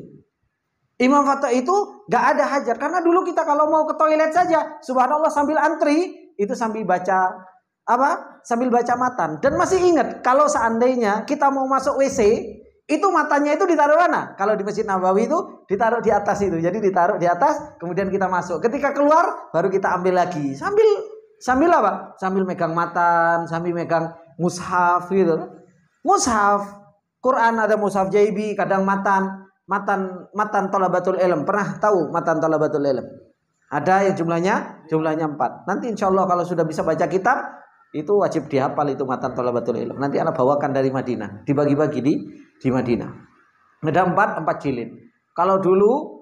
Imam Fatah itu gak ada hajat. Karena dulu kita kalau mau ke toilet saja, subhanallah sambil antri, itu sambil baca sambil baca matan. Dan masih ingat, kalau seandainya kita mau masuk WC, itu matanya itu ditaruh mana? Kalau di Masjid Nabawi itu ditaruh di atas itu. Jadi ditaruh di atas, kemudian kita masuk. Ketika keluar, baru kita ambil lagi. Sambil apa? Sambil megang matan, sambil megang mushaf gitu. Mushaf, Quran ada mushaf jaibi, kadang matan thalabatul ilm. Pernah tahu matan thalabatul ilm? Ada yang jumlahnya 4. Nanti insya Allah kalau sudah bisa baca kitab, itu wajib dihafal itu matan thalabatul ilm. Nanti anak bawakan dari Madinah, dibagi-bagi di Madinah. Ada 4 jilid. Kalau dulu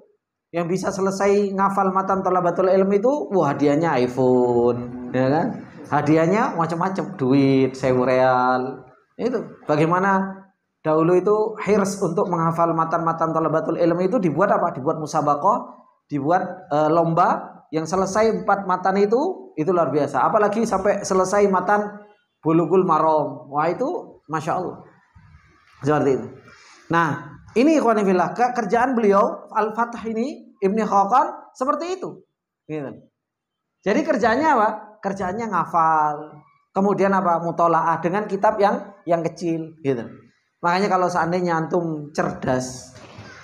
yang bisa selesai ngafal matan thalabatul ilm itu, hadiahnya iPhone, ya kan? Hadiahnya macam-macam, duit 1000 real. Itu bagaimana dahulu itu hirs untuk menghafal matan-matan thalabatul ilm itu dibuat apa? Dibuat musabaqah, dibuat lomba. Yang selesai 4 matan itu luar biasa. Apalagi sampai selesai matan Bulughul Maram. Wah itu Masya Allah. Seperti itu. Nah, ini ikhwan fillah, kerjaan beliau Al-Fatah ini Ibnu Khaqan seperti itu. Gitu. Jadi kerjanya apa? Kerjaannya ngafal. Kemudian apa? Mutolaah dengan kitab yang kecil gitu. Makanya kalau seandainya antum cerdas,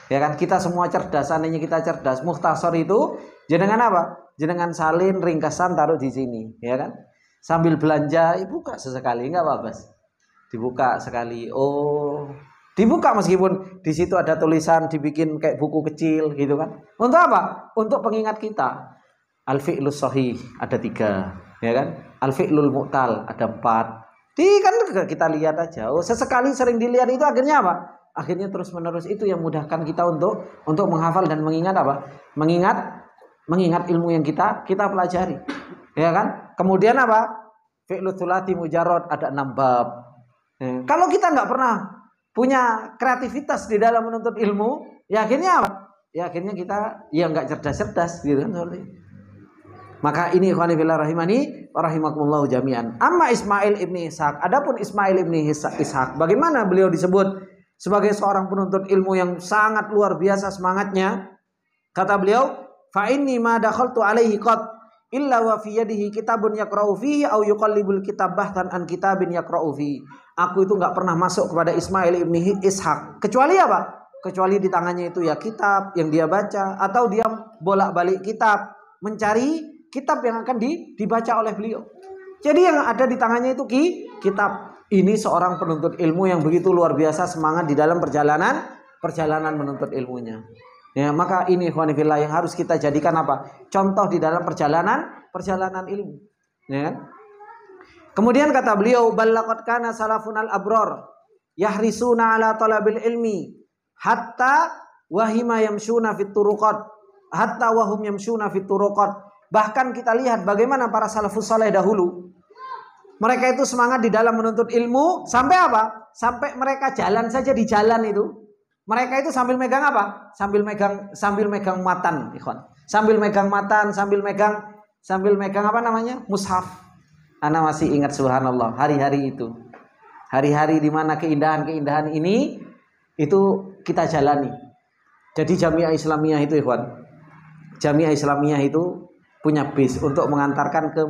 ya kan, kita semua cerdas, seandainya kita cerdas, mukhtasar itu jenengan apa? Jenengan salin ringkasan taruh di sini, ya kan? Sambil belanja, buka sesekali, enggak apa-apa. Dibuka sekali. Oh, dibuka meskipun di situ ada tulisan, dibikin kayak buku kecil gitu kan. Untuk apa? Untuk pengingat kita. Al-fi'lus shahih ada 3, ya kan? Al-fi'lul mu'tal ada 4. Kan kita lihat aja. Oh, sesekali sering dilihat itu akhirnya apa? Akhirnya terus menerus itu yang mudahkan kita untuk menghafal dan mengingat apa? Mengingat ilmu yang kita pelajari. Ya kan? Kemudian apa? Fi'lul tsulati mujarrad ada 6 bab. Kalau kita nggak pernah punya kreativitas di dalam menuntut ilmu, ya akhirnya apa? Ya akhirnya kita ya nggak cerdas-cerdas gitu kan. Maka ini ikhwani fillah rahimani wa rahimakumullah jami'an. Amma Ismail ibni Ishaq, adapun Ismail ibni Ishaq, bagaimana beliau disebut sebagai seorang penuntut ilmu yang sangat luar biasa semangatnya? Kata beliau, fa inni ma dakhaltu alaihi qad illa wa fi yadihi kitabun yaqra'u fihi aw yuqallibul kitab bahtan an kitabin yaqra'u fihi. Aku itu enggak pernah masuk kepada Ismail ibni Ishaq kecuali apa? Kecuali di tangannya itu ya kitab yang dia baca, atau dia bolak-balik kitab mencari kitab yang akan dibaca oleh beliau. Jadi yang ada di tangannya itu kitab. Ini seorang penuntut ilmu yang begitu luar biasa semangat di dalam perjalanan menuntut ilmunya. Ya, maka ini ikhwani fillah yang harus kita jadikan apa? Contoh di dalam perjalanan ilmu. Ya kan? Kemudian kata beliau, ballaqad kana salafunal abror yahrisuna ala talabil ilmi hatta wahima yamshuna fit turuqat hatta wahum yamshuna fit turuqat. Bahkan kita lihat bagaimana para salafus saleh dahulu. Mereka itu semangat di dalam menuntut ilmu sampai apa? Sampai mereka jalan saja di jalan itu. Mereka itu sambil megang apa? Sambil megang matan, ikhwan. Sambil megang matan, sambil megang apa namanya? Mushaf. Ana masih ingat subhanallah hari-hari itu. Hari-hari di mana keindahan-keindahan ini itu kita jalani. Jadi Jamiah Islamiyah itu ikhwan. Jamiah Islamiyah itu punya bis untuk mengantarkan ke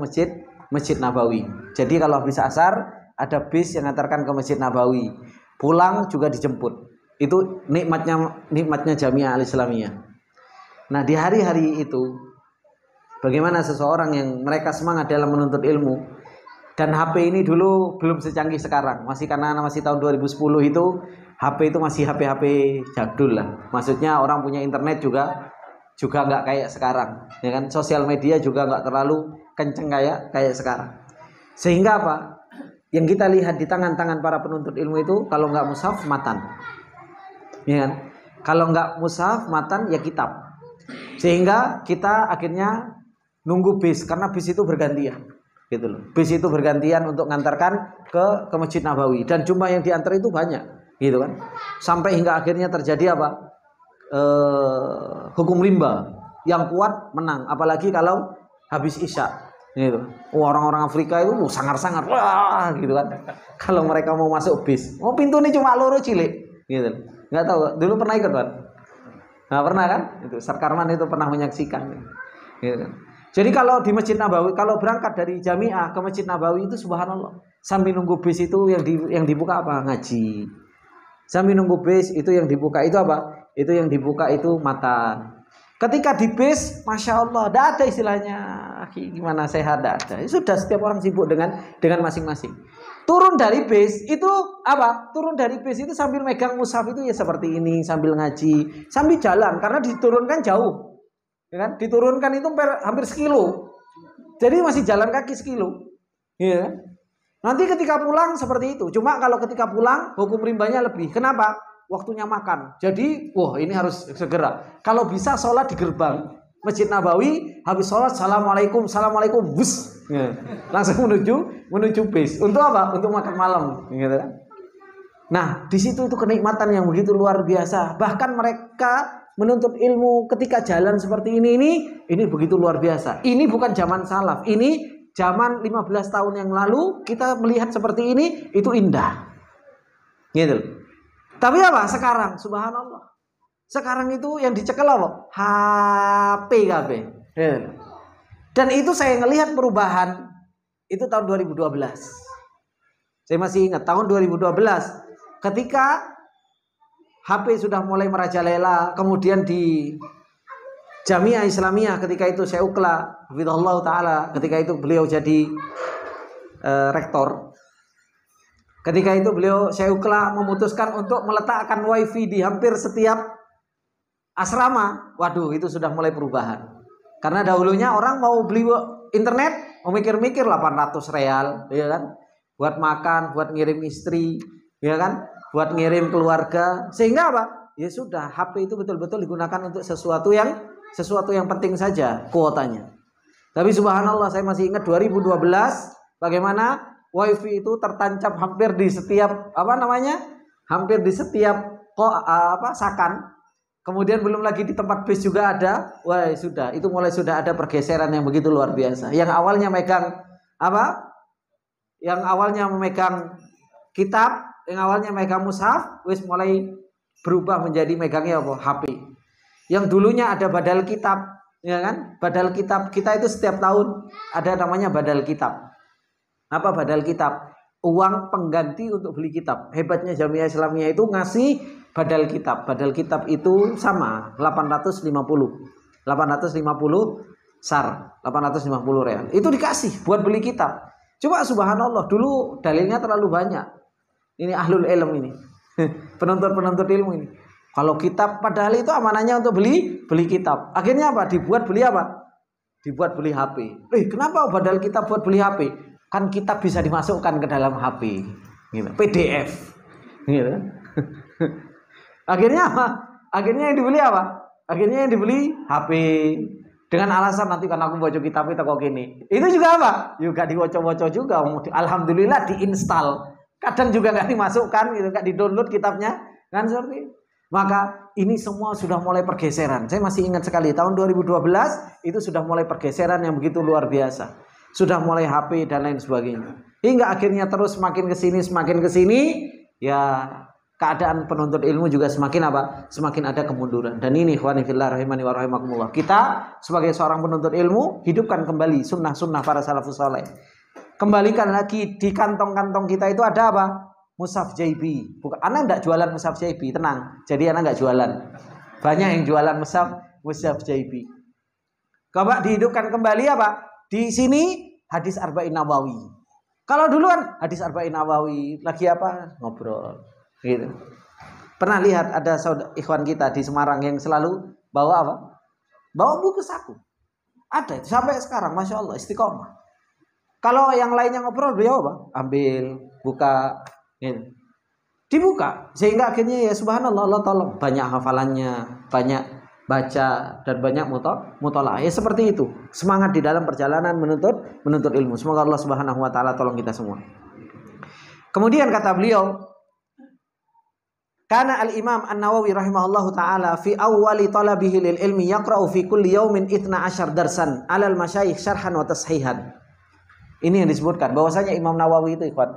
Masjid Nabawi. Jadi kalau habis asar ada bis yang mengantarkan ke Masjid Nabawi. Pulang juga dijemput. Itu nikmatnya Jamiah Al-Islamiyah. Nah, di hari-hari itu bagaimana seseorang yang mereka semangat dalam menuntut ilmu, dan HP ini dulu belum secanggih sekarang. Karena masih tahun 2010 itu HP itu masih HP jadul lah. Maksudnya orang punya internet juga nggak kayak sekarang, ya kan? Sosial media juga nggak terlalu kenceng kayak sekarang. Sehingga apa? Yang kita lihat di tangan-tangan para penuntut ilmu itu kalau nggak mushaf matan, ya kan? Kalau nggak mushaf matan ya kitab. Sehingga kita akhirnya nunggu bis karena bis itu bergantian, gitu loh. Bis itu bergantian untuk ngantarkan ke Masjid Nabawi dan jumlah yang diantar itu banyak, gitu kan? Sampai hingga akhirnya terjadi apa? Hukum rimba yang kuat menang, apalagi kalau habis isya gitu. Orang-orang Afrika itu sangar-sangar wah gitu kan. Kalau mereka mau masuk bis, pintu ini cuma loro cilik gitu. Nggak tahu, dulu pernah ikut kan? Nggak pernah kan? Itu Sarkarman itu pernah menyaksikan gitu kan. Jadi kalau di Masjid Nabawi, kalau berangkat dari Jamiah ke Masjid Nabawi itu subhanallah, sambil nunggu bis itu yang dibuka apa? Ngaji. Sambil nunggu bis itu yang dibuka itu apa? Itu yang dibuka itu matan. Ketika di bis, masya Allah, tidak ada istilahnya gimana sehat, tidak ada. Sudah setiap orang sibuk dengan masing-masing. Turun dari bis itu apa? Turun dari bis itu sambil megang mushaf itu ya seperti ini, sambil ngaji, sambil jalan karena diturunkan jauh, ya kan? Diturunkan itu hampir sekilo, jadi masih jalan kaki sekilo, ya. Nanti ketika pulang seperti itu. Cuma kalau ketika pulang hukum rimbanya lebih. Kenapa? Waktunya makan. Jadi, ini harus segera. Kalau bisa sholat di gerbang Masjid Nabawi, habis sholat assalamualaikum, bus, ya. Langsung menuju bis. Untuk apa? Untuk makan malam, gitu kan? Nah, di situ itu kenikmatan yang begitu luar biasa. Bahkan mereka menuntut ilmu ketika jalan seperti ini begitu luar biasa. Ini bukan zaman salaf. Ini zaman 15 tahun yang lalu kita melihat seperti ini itu indah. Gitu. Tapi apa? Sekarang subhanallah. Sekarang itu yang dicekel apa? HP. Dan itu saya ngelihat perubahan itu tahun 2012. Saya masih ingat tahun 2012 ketika HP sudah mulai merajalela, kemudian di Jamiah Islamiyah ketika itu Syekh Ukla hafizahullah taala, ketika itu beliau jadi rektor. Ketika itu beliau Syekh Ukla memutuskan untuk meletakkan wifi di hampir setiap asrama. Waduh, itu sudah mulai perubahan. Karena dahulunya orang mau beli internet, mau mikir-mikir 800 real, ya kan? Buat makan, buat ngirim istri, ya kan? Buat ngirim keluarga. Sehingga apa? Ya sudah, HP itu betul-betul digunakan untuk sesuatu yang penting saja kuotanya. Tapi subhanallah, saya masih ingat 2012 bagaimana wifi itu tertancap hampir di setiap hampir di setiap sakan. Kemudian belum lagi di tempat bis juga ada. Wah, sudah, itu mulai sudah ada pergeseran yang begitu luar biasa. Yang awalnya memegang Yang awalnya memegang kitab, yang awalnya megang mushaf, wis mulai berubah menjadi megangnya HP. Yang dulunya ada badal kitab, ya kan? Badal kitab kita itu setiap tahun ada namanya badal kitab. Apa badal kitab? Uang pengganti untuk beli kitab. Hebatnya Jamiah Islamiyah itu ngasih badal kitab. Badal kitab itu sama 850 SAR, 850 real. Itu dikasih buat beli kitab. Coba subhanallah, dulu dalilnya terlalu banyak. Ini ahlul ilm ini. Penuntut ilmu ini. Kalau kitab padahal itu amanahnya untuk beli kitab. Akhirnya apa? Dibuat beli HP. Kenapa badal kitab buat beli HP? Kan kitab bisa dimasukkan ke dalam HP, gitu. PDF, gitu. Akhirnya apa? Akhirnya yang dibeli apa? Akhirnya yang dibeli HP dengan alasan nanti kan aku baca kitab itu kok gini. Itu juga apa? Juga diwoco-woco juga. Alhamdulillah diinstal. Kadang juga nggak dimasukkan, gitu, nggak di-download kitabnya, kan seperti itu. Maka ini semua sudah mulai pergeseran. Saya masih ingat sekali tahun 2012 itu sudah mulai pergeseran yang begitu luar biasa. Sudah mulai HP dan lain sebagainya. Hingga akhirnya terus semakin ke sini, ya keadaan penuntut ilmu juga semakin Semakin ada kemunduran. Dan ini ikhwani fillah rahimani wa rahimakumullah. Kita sebagai seorang penuntut ilmu, hidupkan kembali sunnah-sunnah para salafus saleh. Kembalikan lagi di kantong-kantong kita itu ada apa? Mushaf JB. Bukan, anak enggak jualan mushaf JB, tenang. Jadi anak enggak jualan. Banyak yang jualan mushaf JB. Coba dihidupkan kembali apa? Di sini hadis Arba'in Nawawi. Kalau duluan hadis Arba'in Nawawi lagi ngobrol, gitu. Pernah lihat ada ikhwan kita di Semarang yang selalu bawa buku saku. Ada itu sampai sekarang, masya Allah, istiqomah. Kalau yang lainnya ngobrol, beliau ambil, buka, gitu. Dibuka sehingga akhirnya ya subhanallah, Allah tolong, banyak hafalannya, banyak baca dan banyak mutolaah. Ya seperti itu. Semangat di dalam perjalanan menuntut ilmu. Semoga Allah Subhanahu wa taala tolong kita semua. Kemudian kata beliau, kana al-Imam An-Nawawi rahimahullahu taala fi awwali talabihi lil ilmi yaqra'u fi kulli yawmin 12 darsan 'alal masyayikh syarhan wa tashihan. Ini yang disebutkan bahwasanya Imam Nawawi itu ikhwan.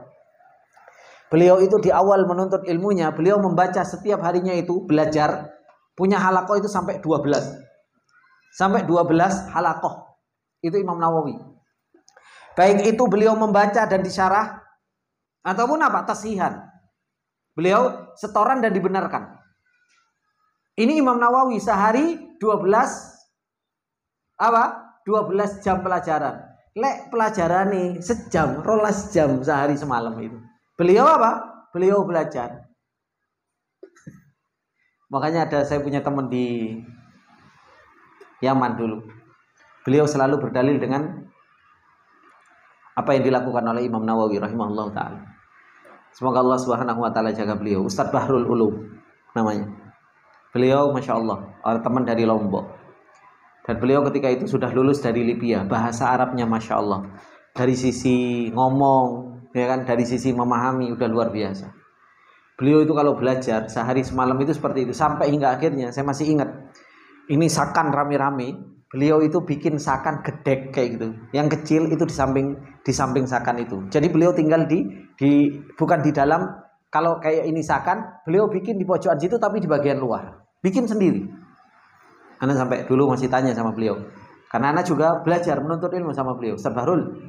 Beliau itu di awal menuntut ilmunya, beliau membaca setiap harinya itu belajar. Punya halakoh itu sampai 12 halakoh. Itu Imam Nawawi. Baik itu beliau membaca dan disyarah ataupun tashihan. Beliau setoran dan dibenarkan. Ini Imam Nawawi sehari 12 jam pelajaran. Lek pelajaran nih sejam, 12 jam sehari semalam itu. Beliau Beliau belajar. Makanya saya punya teman di Yaman dulu. Beliau selalu berdalil dengan apa yang dilakukan oleh Imam Nawawi rahimahullah ta'ala. Semoga Allah Subhanahu wa ta'ala jaga beliau. Ustadz Bahrul Ulum namanya. Beliau masya Allah teman dari Lombok. Dan beliau ketika itu sudah lulus dari Libya. Bahasa Arabnya masya Allah. Dari sisi ngomong, ya kan, dari sisi memahami udah luar biasa. Beliau itu kalau belajar sehari semalam itu seperti itu. Sampai hingga akhirnya saya masih ingat. Ini sakan rame-rame. Beliau itu bikin sakan gedek kayak gitu. Yang kecil itu di samping sakan itu. Jadi beliau tinggal bukan di dalam. Kalau kayak ini sakan, beliau bikin di pojokan situ tapi di bagian luar. Bikin sendiri. Ana sampai dulu masih tanya sama beliau. Karena Ana juga belajar menuntut ilmu sama beliau. Ustaz Bahrul.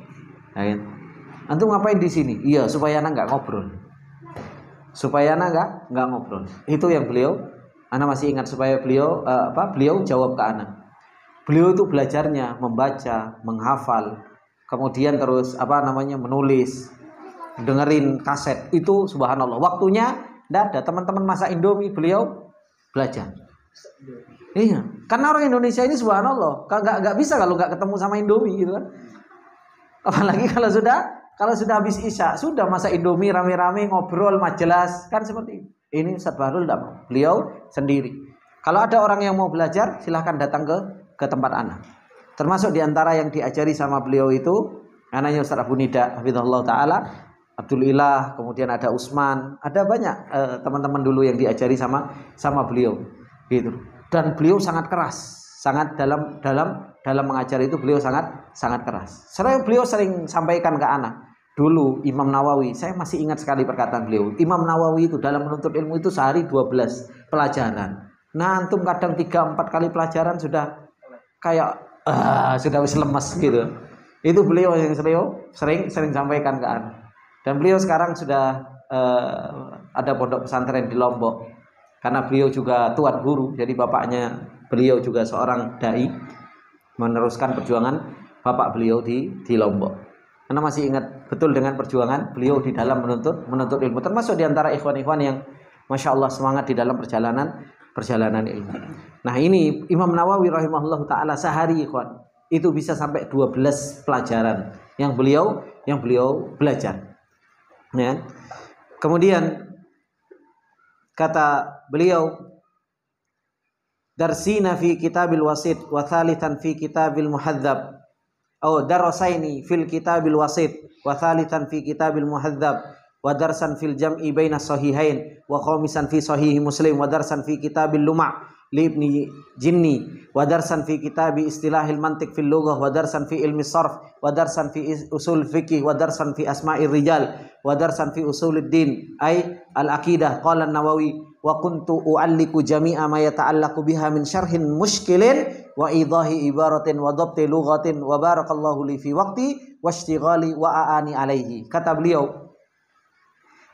Antum ngapain di sini? Iya, supaya Ana nggak ngobrol. supaya anak nggak ngobrol. Itu yang beliau, anak masih ingat supaya beliau beliau jawab ke anak. Beliau itu belajarnya membaca, menghafal, kemudian terus menulis, dengerin kaset. Itu subhanallah. Waktunya tidak ada. Teman-teman masak Indomie, beliau belajar. Iya, karena orang Indonesia ini subhanallah nggak bisa kalau nggak ketemu sama Indomie gitu kan. Apalagi kalau sudah habis isya, sudah masak Indomie rame-rame ngobrol majelas kan seperti ini. Ini Ustaz Bahrul tidak mau, beliau sendiri. Kalau ada orang yang mau belajar, silahkan datang ke tempat anak. Termasuk diantara yang diajari sama beliau itu anaknya Ustaz Abu Nida, hafizahullah taala, Abdul Ilah, kemudian ada Usman, ada banyak teman-teman dulu yang diajari sama beliau, gitu. Dan beliau sangat keras, sangat dalam mengajar itu beliau sangat keras. Beliau sering sampaikan ke anak. Dulu Imam Nawawi, saya masih ingat sekali perkataan beliau. Imam Nawawi itu dalam menuntut ilmu itu sehari 12 pelajaran. Nah, antum kadang 3-4 kali pelajaran sudah kayak sudah wis lemes gitu. Itu beliau yang sering sampaikan ke anak. Dan beliau sekarang sudah ada pondok pesantren di Lombok. Karena beliau juga tuan guru, jadi bapaknya beliau juga seorang dai, meneruskan perjuangan bapak beliau di Lombok. Karena masih ingat betul dengan perjuangan beliau di dalam menuntut ilmu, termasuk diantara ikhwan-ikhwan yang masya Allah semangat di dalam perjalanan ilmu. Nah ini Imam Nawawi rahimahullah taala sehari ikhwan itu bisa sampai 12 pelajaran yang beliau belajar. Ya. Kemudian kata beliau, darsina fi kitabil wasit wa thalithan fi kitabil muhadzab. Darasaini fil kitabil wasit wa thalithan fi kitabil muhadzab wa darsan fil jam'i baina sahihain wa khamisan fi sahihi Muslim wa darsan fi kitabil luma' li Ibni Jinni wa darsan fi kitabi istilahil mantiq fil lughah wa darsan fi ilmi sarf wa darsan fi usul fiqh wa darsan fi asma'ir rijal wa darsan fi usuluddin ay al-aqidah. Qala an-Nawawi wa kuntu u'alliku jami'a ma yata'allaqu biha min syarhin mushkilin wa idahi ibaratin wa dhabti lughatin wa barakallahu li fi waqti wa ishtighali wa a'ani alaihi. Kata beliau,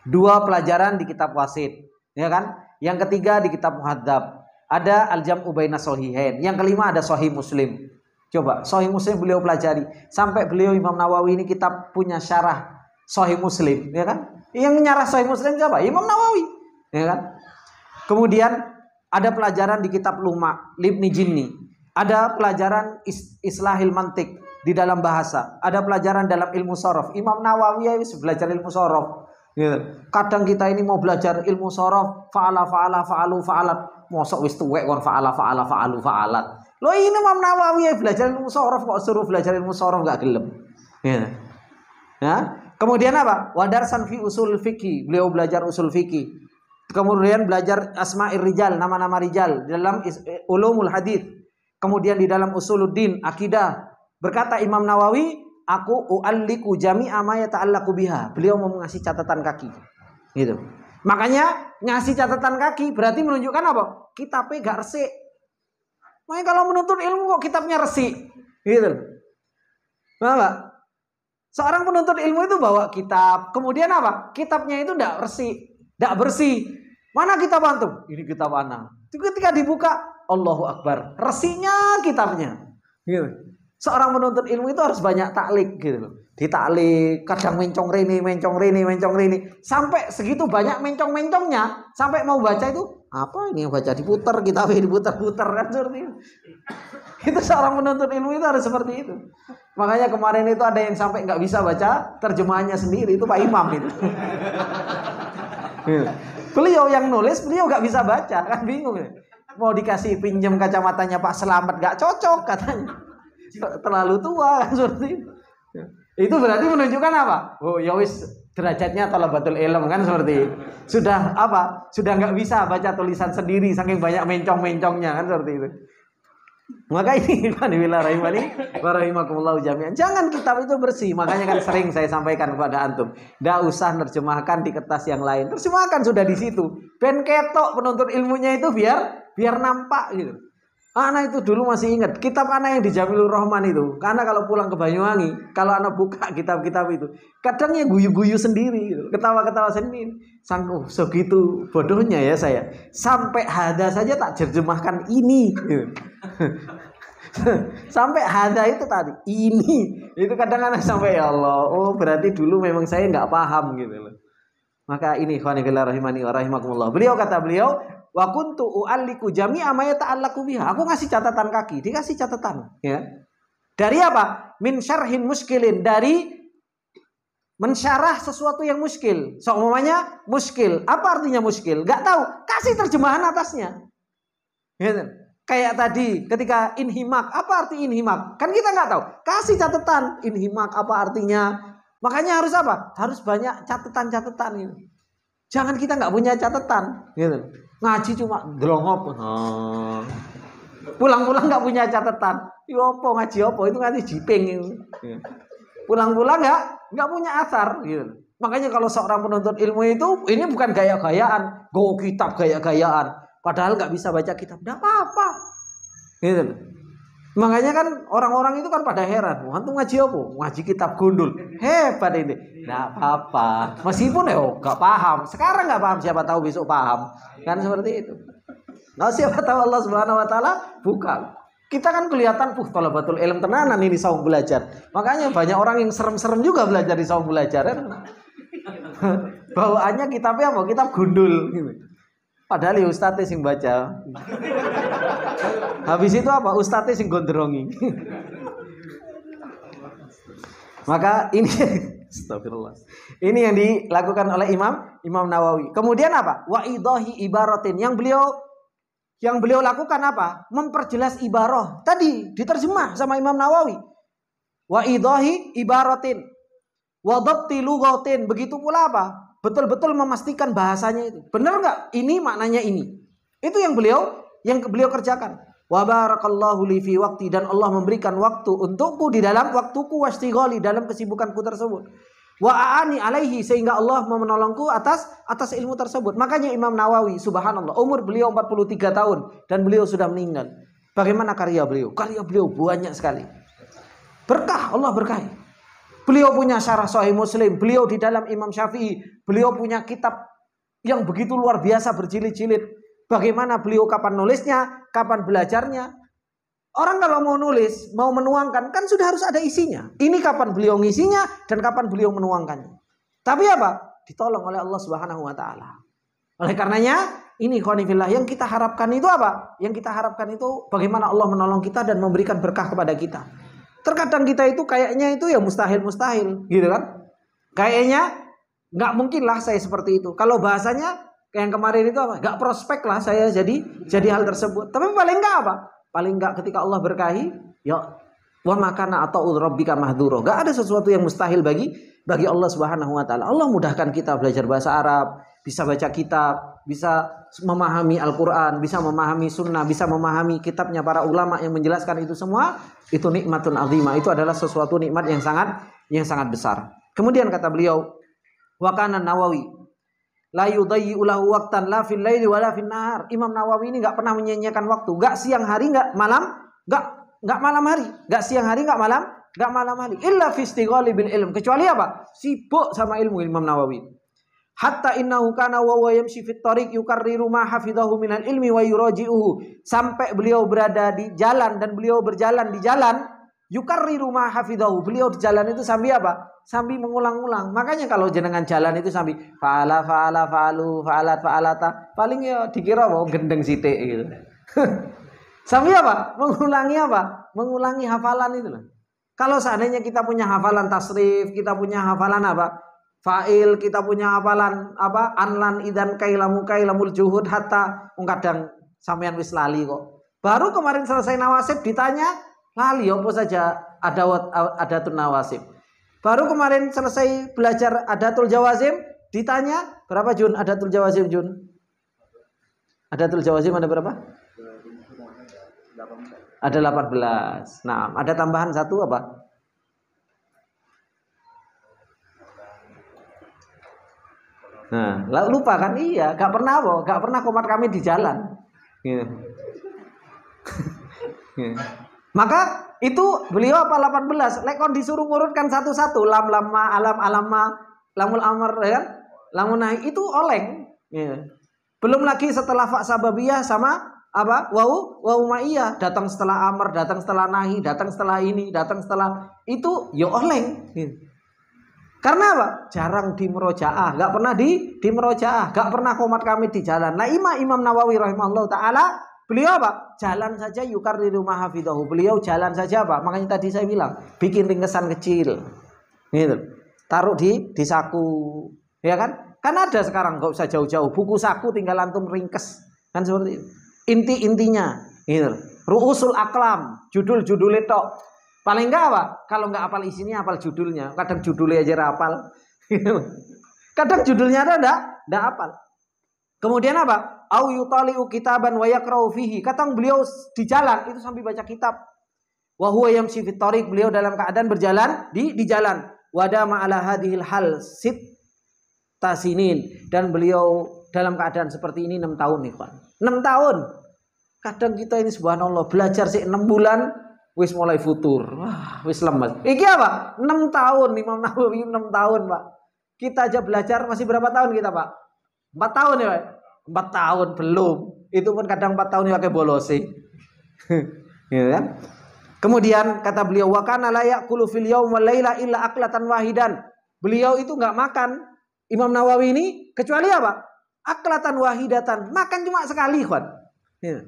2 pelajaran di kitab wasit, ya kan? Yang ketiga di kitab muhadzab. Ada al-jam'u baina sahihain. Yang kelima ada sahih Muslim. Coba, sahih Muslim beliau pelajari. Sampai beliau Imam Nawawi ini kitab punya syarah sahih Muslim, ya kan? Yang nyarah sahih Muslim siapa? Imam Nawawi, ya kan? Kemudian ada pelajaran di kitab Luma' Ibni Jinni. Ada pelajaran islahil mantik di dalam bahasa. Ada pelajaran dalam ilmu sorof. Imam Nawawi ya belajar ilmu sorof. Gitu. Kadang kita ini mau belajar ilmu sorof, fa'alu fa'alat. Mosok wis tuwek kon fa'alu fa'alat. Loh ini Imam Nawawi ya belajar ilmu sorof kok suruh belajar ilmu sorof enggak gelem. Gitu. Ya. Kemudian apa? Wadarsan fi usul fikih. Beliau belajar usul fikih. Kemudian belajar asma'ir rijal, nama-nama rijal dalam ulumul hadis. Kemudian di dalam usuluddin, akidah. Berkata Imam Nawawi, aku u'alliku jami'a ma yata'allaqu biha. Beliau mau ngasih catatan kaki. Gitu. Makanya ngasih catatan kaki berarti menunjukkan apa? Kitabnya gak resik. Makanya kalau menuntut ilmu kok kitabnya resik. Gitu. Nah, seorang penuntut ilmu itu bawa kitab. Kemudian apa? Kitabnya itu tidak resik, tidak bersih. Mana kitab antum? Ini kitab ana. Ketika dibuka, Allahu Akbar. Resiknya kitabnya. Gitu. Seorang penuntut ilmu itu harus banyak taklik gitu loh. Ditaklik, kadang mencong rini. Sampai segitu banyak mencong-mencongnya, sampai mau baca itu, apa ini yang baca diputer, kitabnya diputer-puter kan seperti itu. Itu seorang penuntut ilmu itu harus seperti itu. Makanya kemarin itu ada yang sampai nggak bisa baca terjemahannya sendiri, itu Pak Imam itu. Beliau yang nulis, beliau nggak bisa baca, kan bingung ya. Mau dikasih pinjam kacamatanya Pak Selamat nggak cocok katanya. Terlalu tua kan seperti itu. Itu berarti menunjukkan apa? Oh ya wis derajatnya talabatul ilm kan seperti itu. Sudah apa? Sudah nggak bisa baca tulisan sendiri saking banyak mencong-mencongnya kan seperti itu. Maka ini warahimakumullah jami'an. Jangan kitab itu bersih. Makanya kan sering saya sampaikan kepada antum, nggak usah nerjemahkan di kertas yang lain. Terjemahkan sudah di situ. Ben ketok penuntut ilmunya itu biar nampak gitu. Anak itu dulu masih ingat kitab anak yang di Jamilur Rahman itu. Karena kalau pulang ke Banyuwangi, kalau anak buka kitab-kitab itu, kadangnya guyu-guyu sendiri, gitu. Ketawa-ketawa sendiri. Sanggup segitu bodohnya ya saya. Sampai hada saja tak terjemahkan ini. Gitu. Sampai hada itu tadi ini. Itu kadang anak sampai ya Allah. Oh berarti dulu memang saya nggak paham gitu loh. Maka ini ikhwani fillah rahimani wa rahimakumullah. Beliau kata beliau, wa kuntu u'alliku jami'a ma yata'allaqu biha. Aku ngasih catatan kaki, dikasih catatan, ya. Dari apa? Min syarhin muskilin, dari mensyarah sesuatu yang muskil. Seumpamanya muskil. Apa artinya muskil? Gak tahu. Kasih terjemahan atasnya. Gitu. Kayak tadi ketika inhimak, apa arti inhimak? Kan kita nggak tahu. Kasih catatan inhimak apa artinya? Makanya harus apa? Harus banyak catatan-catatan gitu. Jangan kita nggak punya catatan, gitu. Ngaji cuma delongop. Pulang-pulang nggak punya catatan. Yopo ngaji opo itu ngaji jiping gitu. Pulang-pulang nggak punya asar, gitu. Makanya kalau seorang penuntut ilmu itu ini bukan gaya-gayaan, go kitab gaya-gayaan. Padahal nggak bisa baca kitab, nggak apa-apa, gitu. Makanya kan orang-orang itu kan pada heran, antum ngaji apa? Ngaji kitab gundul, hebat ini. Nggak apa-apa, meskipun nggak paham. Sekarang nggak paham, siapa tahu besok paham, kan seperti itu. Nah siapa tahu Allah Subhanahu Wa Taala buka. Kita kan kelihatan, thalabatul ilm tenanan ini saung belajar. Makanya banyak orang yang serem-serem juga belajar di saung belajar. Kan? Bawaannya kitabnya apa? Kitab gundul. Gitu. Padahal ya ustadz sing baca. Habis itu apa? Ustadz sing gondrongi. Maka ini astagfirullah. Ini yang dilakukan oleh Imam Nawawi. Kemudian apa? Wa idahi ibaratin. Yang beliau lakukan apa? Memperjelas ibarah. Tadi diterjemah sama Imam Nawawi. Wa idahi ibaratin. Wa dhabti lughatin. Begitu pula apa? Betul-betul memastikan bahasanya itu. Benar enggak? Ini maknanya ini. Itu yang beliau kerjakan. Wa barakallahu li fi waqti, dan Allah memberikan waktu untukku di dalam waktuku wastighali, dalam kesibukanku tersebut. Wa aani alaihi, sehingga Allah menolongku atas ilmu tersebut. Makanya Imam Nawawi subhanallah, umur beliau 43 tahun dan beliau sudah meninggal. Bagaimana karya beliau? Karya beliau banyak sekali. Berkah, Allah berkahi. Beliau punya syarah Sahih Muslim, beliau di dalam Imam Syafi'i, beliau punya kitab yang begitu luar biasa berjilid-jilid. Bagaimana beliau kapan nulisnya, kapan belajarnya. Orang kalau mau nulis, mau menuangkan, kan sudah harus ada isinya. Ini kapan beliau ngisinya dan kapan beliau menuangkannya. Tapi apa? Ditolong oleh Allah Subhanahu Wa Taala. Oleh karenanya, ini khonifillah yang kita harapkan itu apa? Yang kita harapkan itu bagaimana Allah menolong kita dan memberikan berkah kepada kita. Terkadang kita itu kayaknya itu ya mustahil, gitu kan? Kayaknya nggak mungkin lah saya seperti itu. Kalau bahasanya kayak yang kemarin itu apa? Nggak prospek lah saya jadi hal tersebut. Tapi paling nggak apa? Paling nggak ketika Allah berkahi, ya wa makana atau rabbika mahdhuro. Nggak ada sesuatu yang mustahil bagi Allah Subhanahu Wa Taala. Allah mudahkan kita belajar bahasa Arab, bisa baca kitab, bisa memahami Al-Quran, bisa memahami sunnah, bisa memahami kitabnya para ulama yang menjelaskan itu semua. Itu nikmatun azimah. Itu adalah sesuatu nikmat yang sangat besar. Kemudian kata beliau, wa kana Nawawi la yudayyi'u lahu waqtan la fil laili wa la fin nahar. Imam Nawawi ini enggak pernah menyia-nyiakan waktu, enggak siang hari, enggak malam, enggak malam hari, enggak siang hari, enggak malam hari. Illa fi istighali bil ilm. Kecuali apa? Sibuk sama ilmu Imam Nawawi. Hatta innahu kana wa yamshi fit tariq yukarriru ma hafizahu minal ilmi wa yuraji'uhu. Sampai beliau berada di jalan dan beliau berjalan di jalan, yukarriru ma hafizahu. Beliau di jalan itu sambil apa? Sambil mengulang-ulang. Makanya kalau jenengan jalan itu sambil fa'ala fa'alu fa'alat fa'alata, paling ya dikira mau gendeng sithik gitu. Sambil apa? Mengulangi apa? Mengulangi hafalan itu lah. Kalau seandainya kita punya hafalan tasrif, kita punya hafalan apa? Fa'il, kita punya hafalan apa? Anlan idan kailamul juhud hatta kadang sampean wis lali kok. Baru kemarin selesai nawasib ditanya lali apa saja adatul nawasib. Baru kemarin selesai belajar adatul jawazim ditanya berapa Jun adatul jawazim Jun? Adatul jawazim ada berapa? Ada 18. Nah, ada tambahan satu apa? Nah, lupa kan? Iya, gak pernah komat kami di jalan. Gitu. Maka itu beliau apa 18? Lek kon disuruh ngurutkan satu-satu, lam lamma alam alamma lamul amr ya kan? Lamun nahi itu oleng. Ya. Belum lagi setelah fa sababiyah sama apa? Wau ma'iyah, datang setelah amr, datang setelah nahi, datang setelah ini, datang setelah itu ya oleng. Ya. Karena apa? Jarang di murojaah, enggak pernah di murojaah, enggak pernah qomat kami di jalan. Nah, Imam Nawawi rahimahullah taala beliau apa? Jalan saja yukarriru ma hafidahu. Beliau jalan saja apa? Makanya tadi saya bilang, bikin ringkesan kecil. Gitu. Taruh di saku. Ya kan? Kan ada sekarang enggak usah jauh-jauh, buku saku tinggal antum ringkes. Kan seperti itu. Inti-intinya, gitu. Ru'usul aqlam, judul-judulnya tok. Paling enggak apa? Kalau enggak hafal isinya, hafal judulnya. Kadang judulnya aja hafal. Kadang judulnya ada enggak hafal. Kemudian apa? Au yutali'u kitaban wa yaqra'u fihi. Kata beliau di jalan itu sambil baca kitab. Wa huwa yamshi fit thariq, beliau dalam keadaan berjalan di jalan. Wa dama ala hadhil hal tasinin, dan beliau dalam keadaan seperti ini 6 tahun nih, Pak. 6 tahun. Kadang kita ini subhanallah belajar sih 6 bulan wis mulai futur. Wah, wis lemes. Iki apa? 6 tahun Imam Nawawi 6 tahun, Pak. Kita aja belajar masih berapa tahun kita, Pak? 4 tahun ya, Pak? 4 tahun belum. Itu pun kadang 4 tahun ya pakai bolosi. Gitu kan? Kemudian kata beliau, wa kana la ya'kulu fil yaum wal laila illa aklatan wahidan. Beliau itu enggak makan, Imam Nawawi ini, kecuali apa? Aklatan wahidatan. Makan cuma sekali, Khwan. Ya.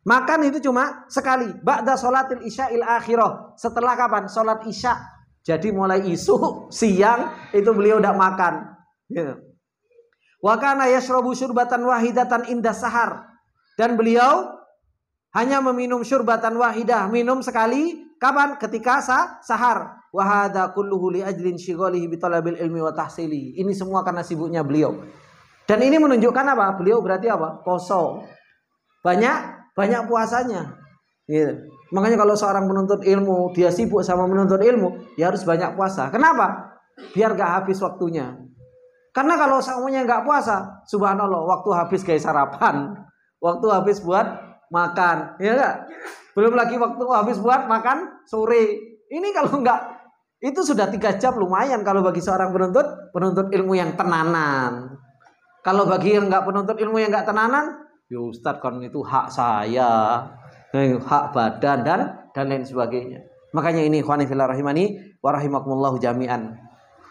Makan itu cuma sekali. Ba'da sholatil isya'il akhirah. Setelah kapan? Sholat isya. Jadi mulai isu, siang, itu beliau tidak makan. Ya. Wa kana yashrabu syurbatan wahidatan inda sahar. Dan beliau hanya meminum syurbatan wahidah, minum sekali kapan? Ketika sahar. Wa hadza kulluhu li ajlin shighalihi bi talabil ilmi wa tahsilihi. Ini semua karena sibuknya beliau. Dan ini menunjukkan apa? Beliau berarti apa? Poso. Banyak puasanya. Gitu. Makanya kalau seorang menuntut ilmu, dia sibuk sama menuntut ilmu, dia harus banyak puasa. Kenapa? Biar gak habis waktunya. Karena kalau semuanya gak puasa, subhanallah, waktu habis kayak sarapan, waktu habis buat makan, ya enggak? Belum lagi waktu habis buat makan sore. Ini kalau enggak, itu sudah 3 jam lumayan kalau bagi seorang penuntut ilmu yang tenanan. Kalau bagi yang enggak penuntut ilmu yang enggak tenanan, ya Ustadz kan itu hak saya, hak badan dan lain sebagainya. Makanya ini ikhwani fillah rahimani wa rahimakumullah jami'an.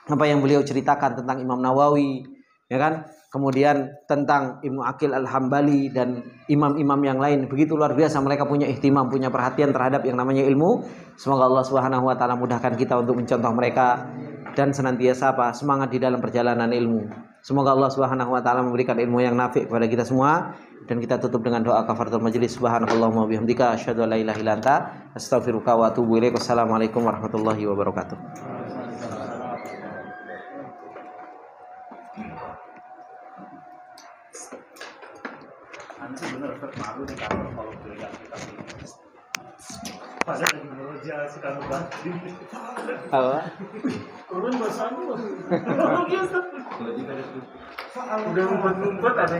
Apa yang beliau ceritakan tentang Imam Nawawi, ya kan? Kemudian tentang Ibnu Aqil Al-Hambali dan imam-imam yang lain, begitu luar biasa mereka punya ihtimam, punya perhatian terhadap yang namanya ilmu. Semoga Allah Subhanahu wa taala mudahkan kita untuk mencontoh mereka dan senantiasa semangat di dalam perjalanan ilmu. Semoga Allah Subhanahu wa taala memberikan ilmu yang nafi' kepada kita semua. Dan kita tutup dengan doa kafaratul majelis. Subhanakallahumma bihamdika asyhadu an la ilaha illa anta astaghfiruka wa atubu ilaik. Wassalamualaikum warahmatullahi wabarakatuh. Nanti benar malu di kamar kalau beliau kita. Padahal lagi meroja suka ngebantu. Apa? Turun bahasa lu. Udah ngumpet-ngumpet ada.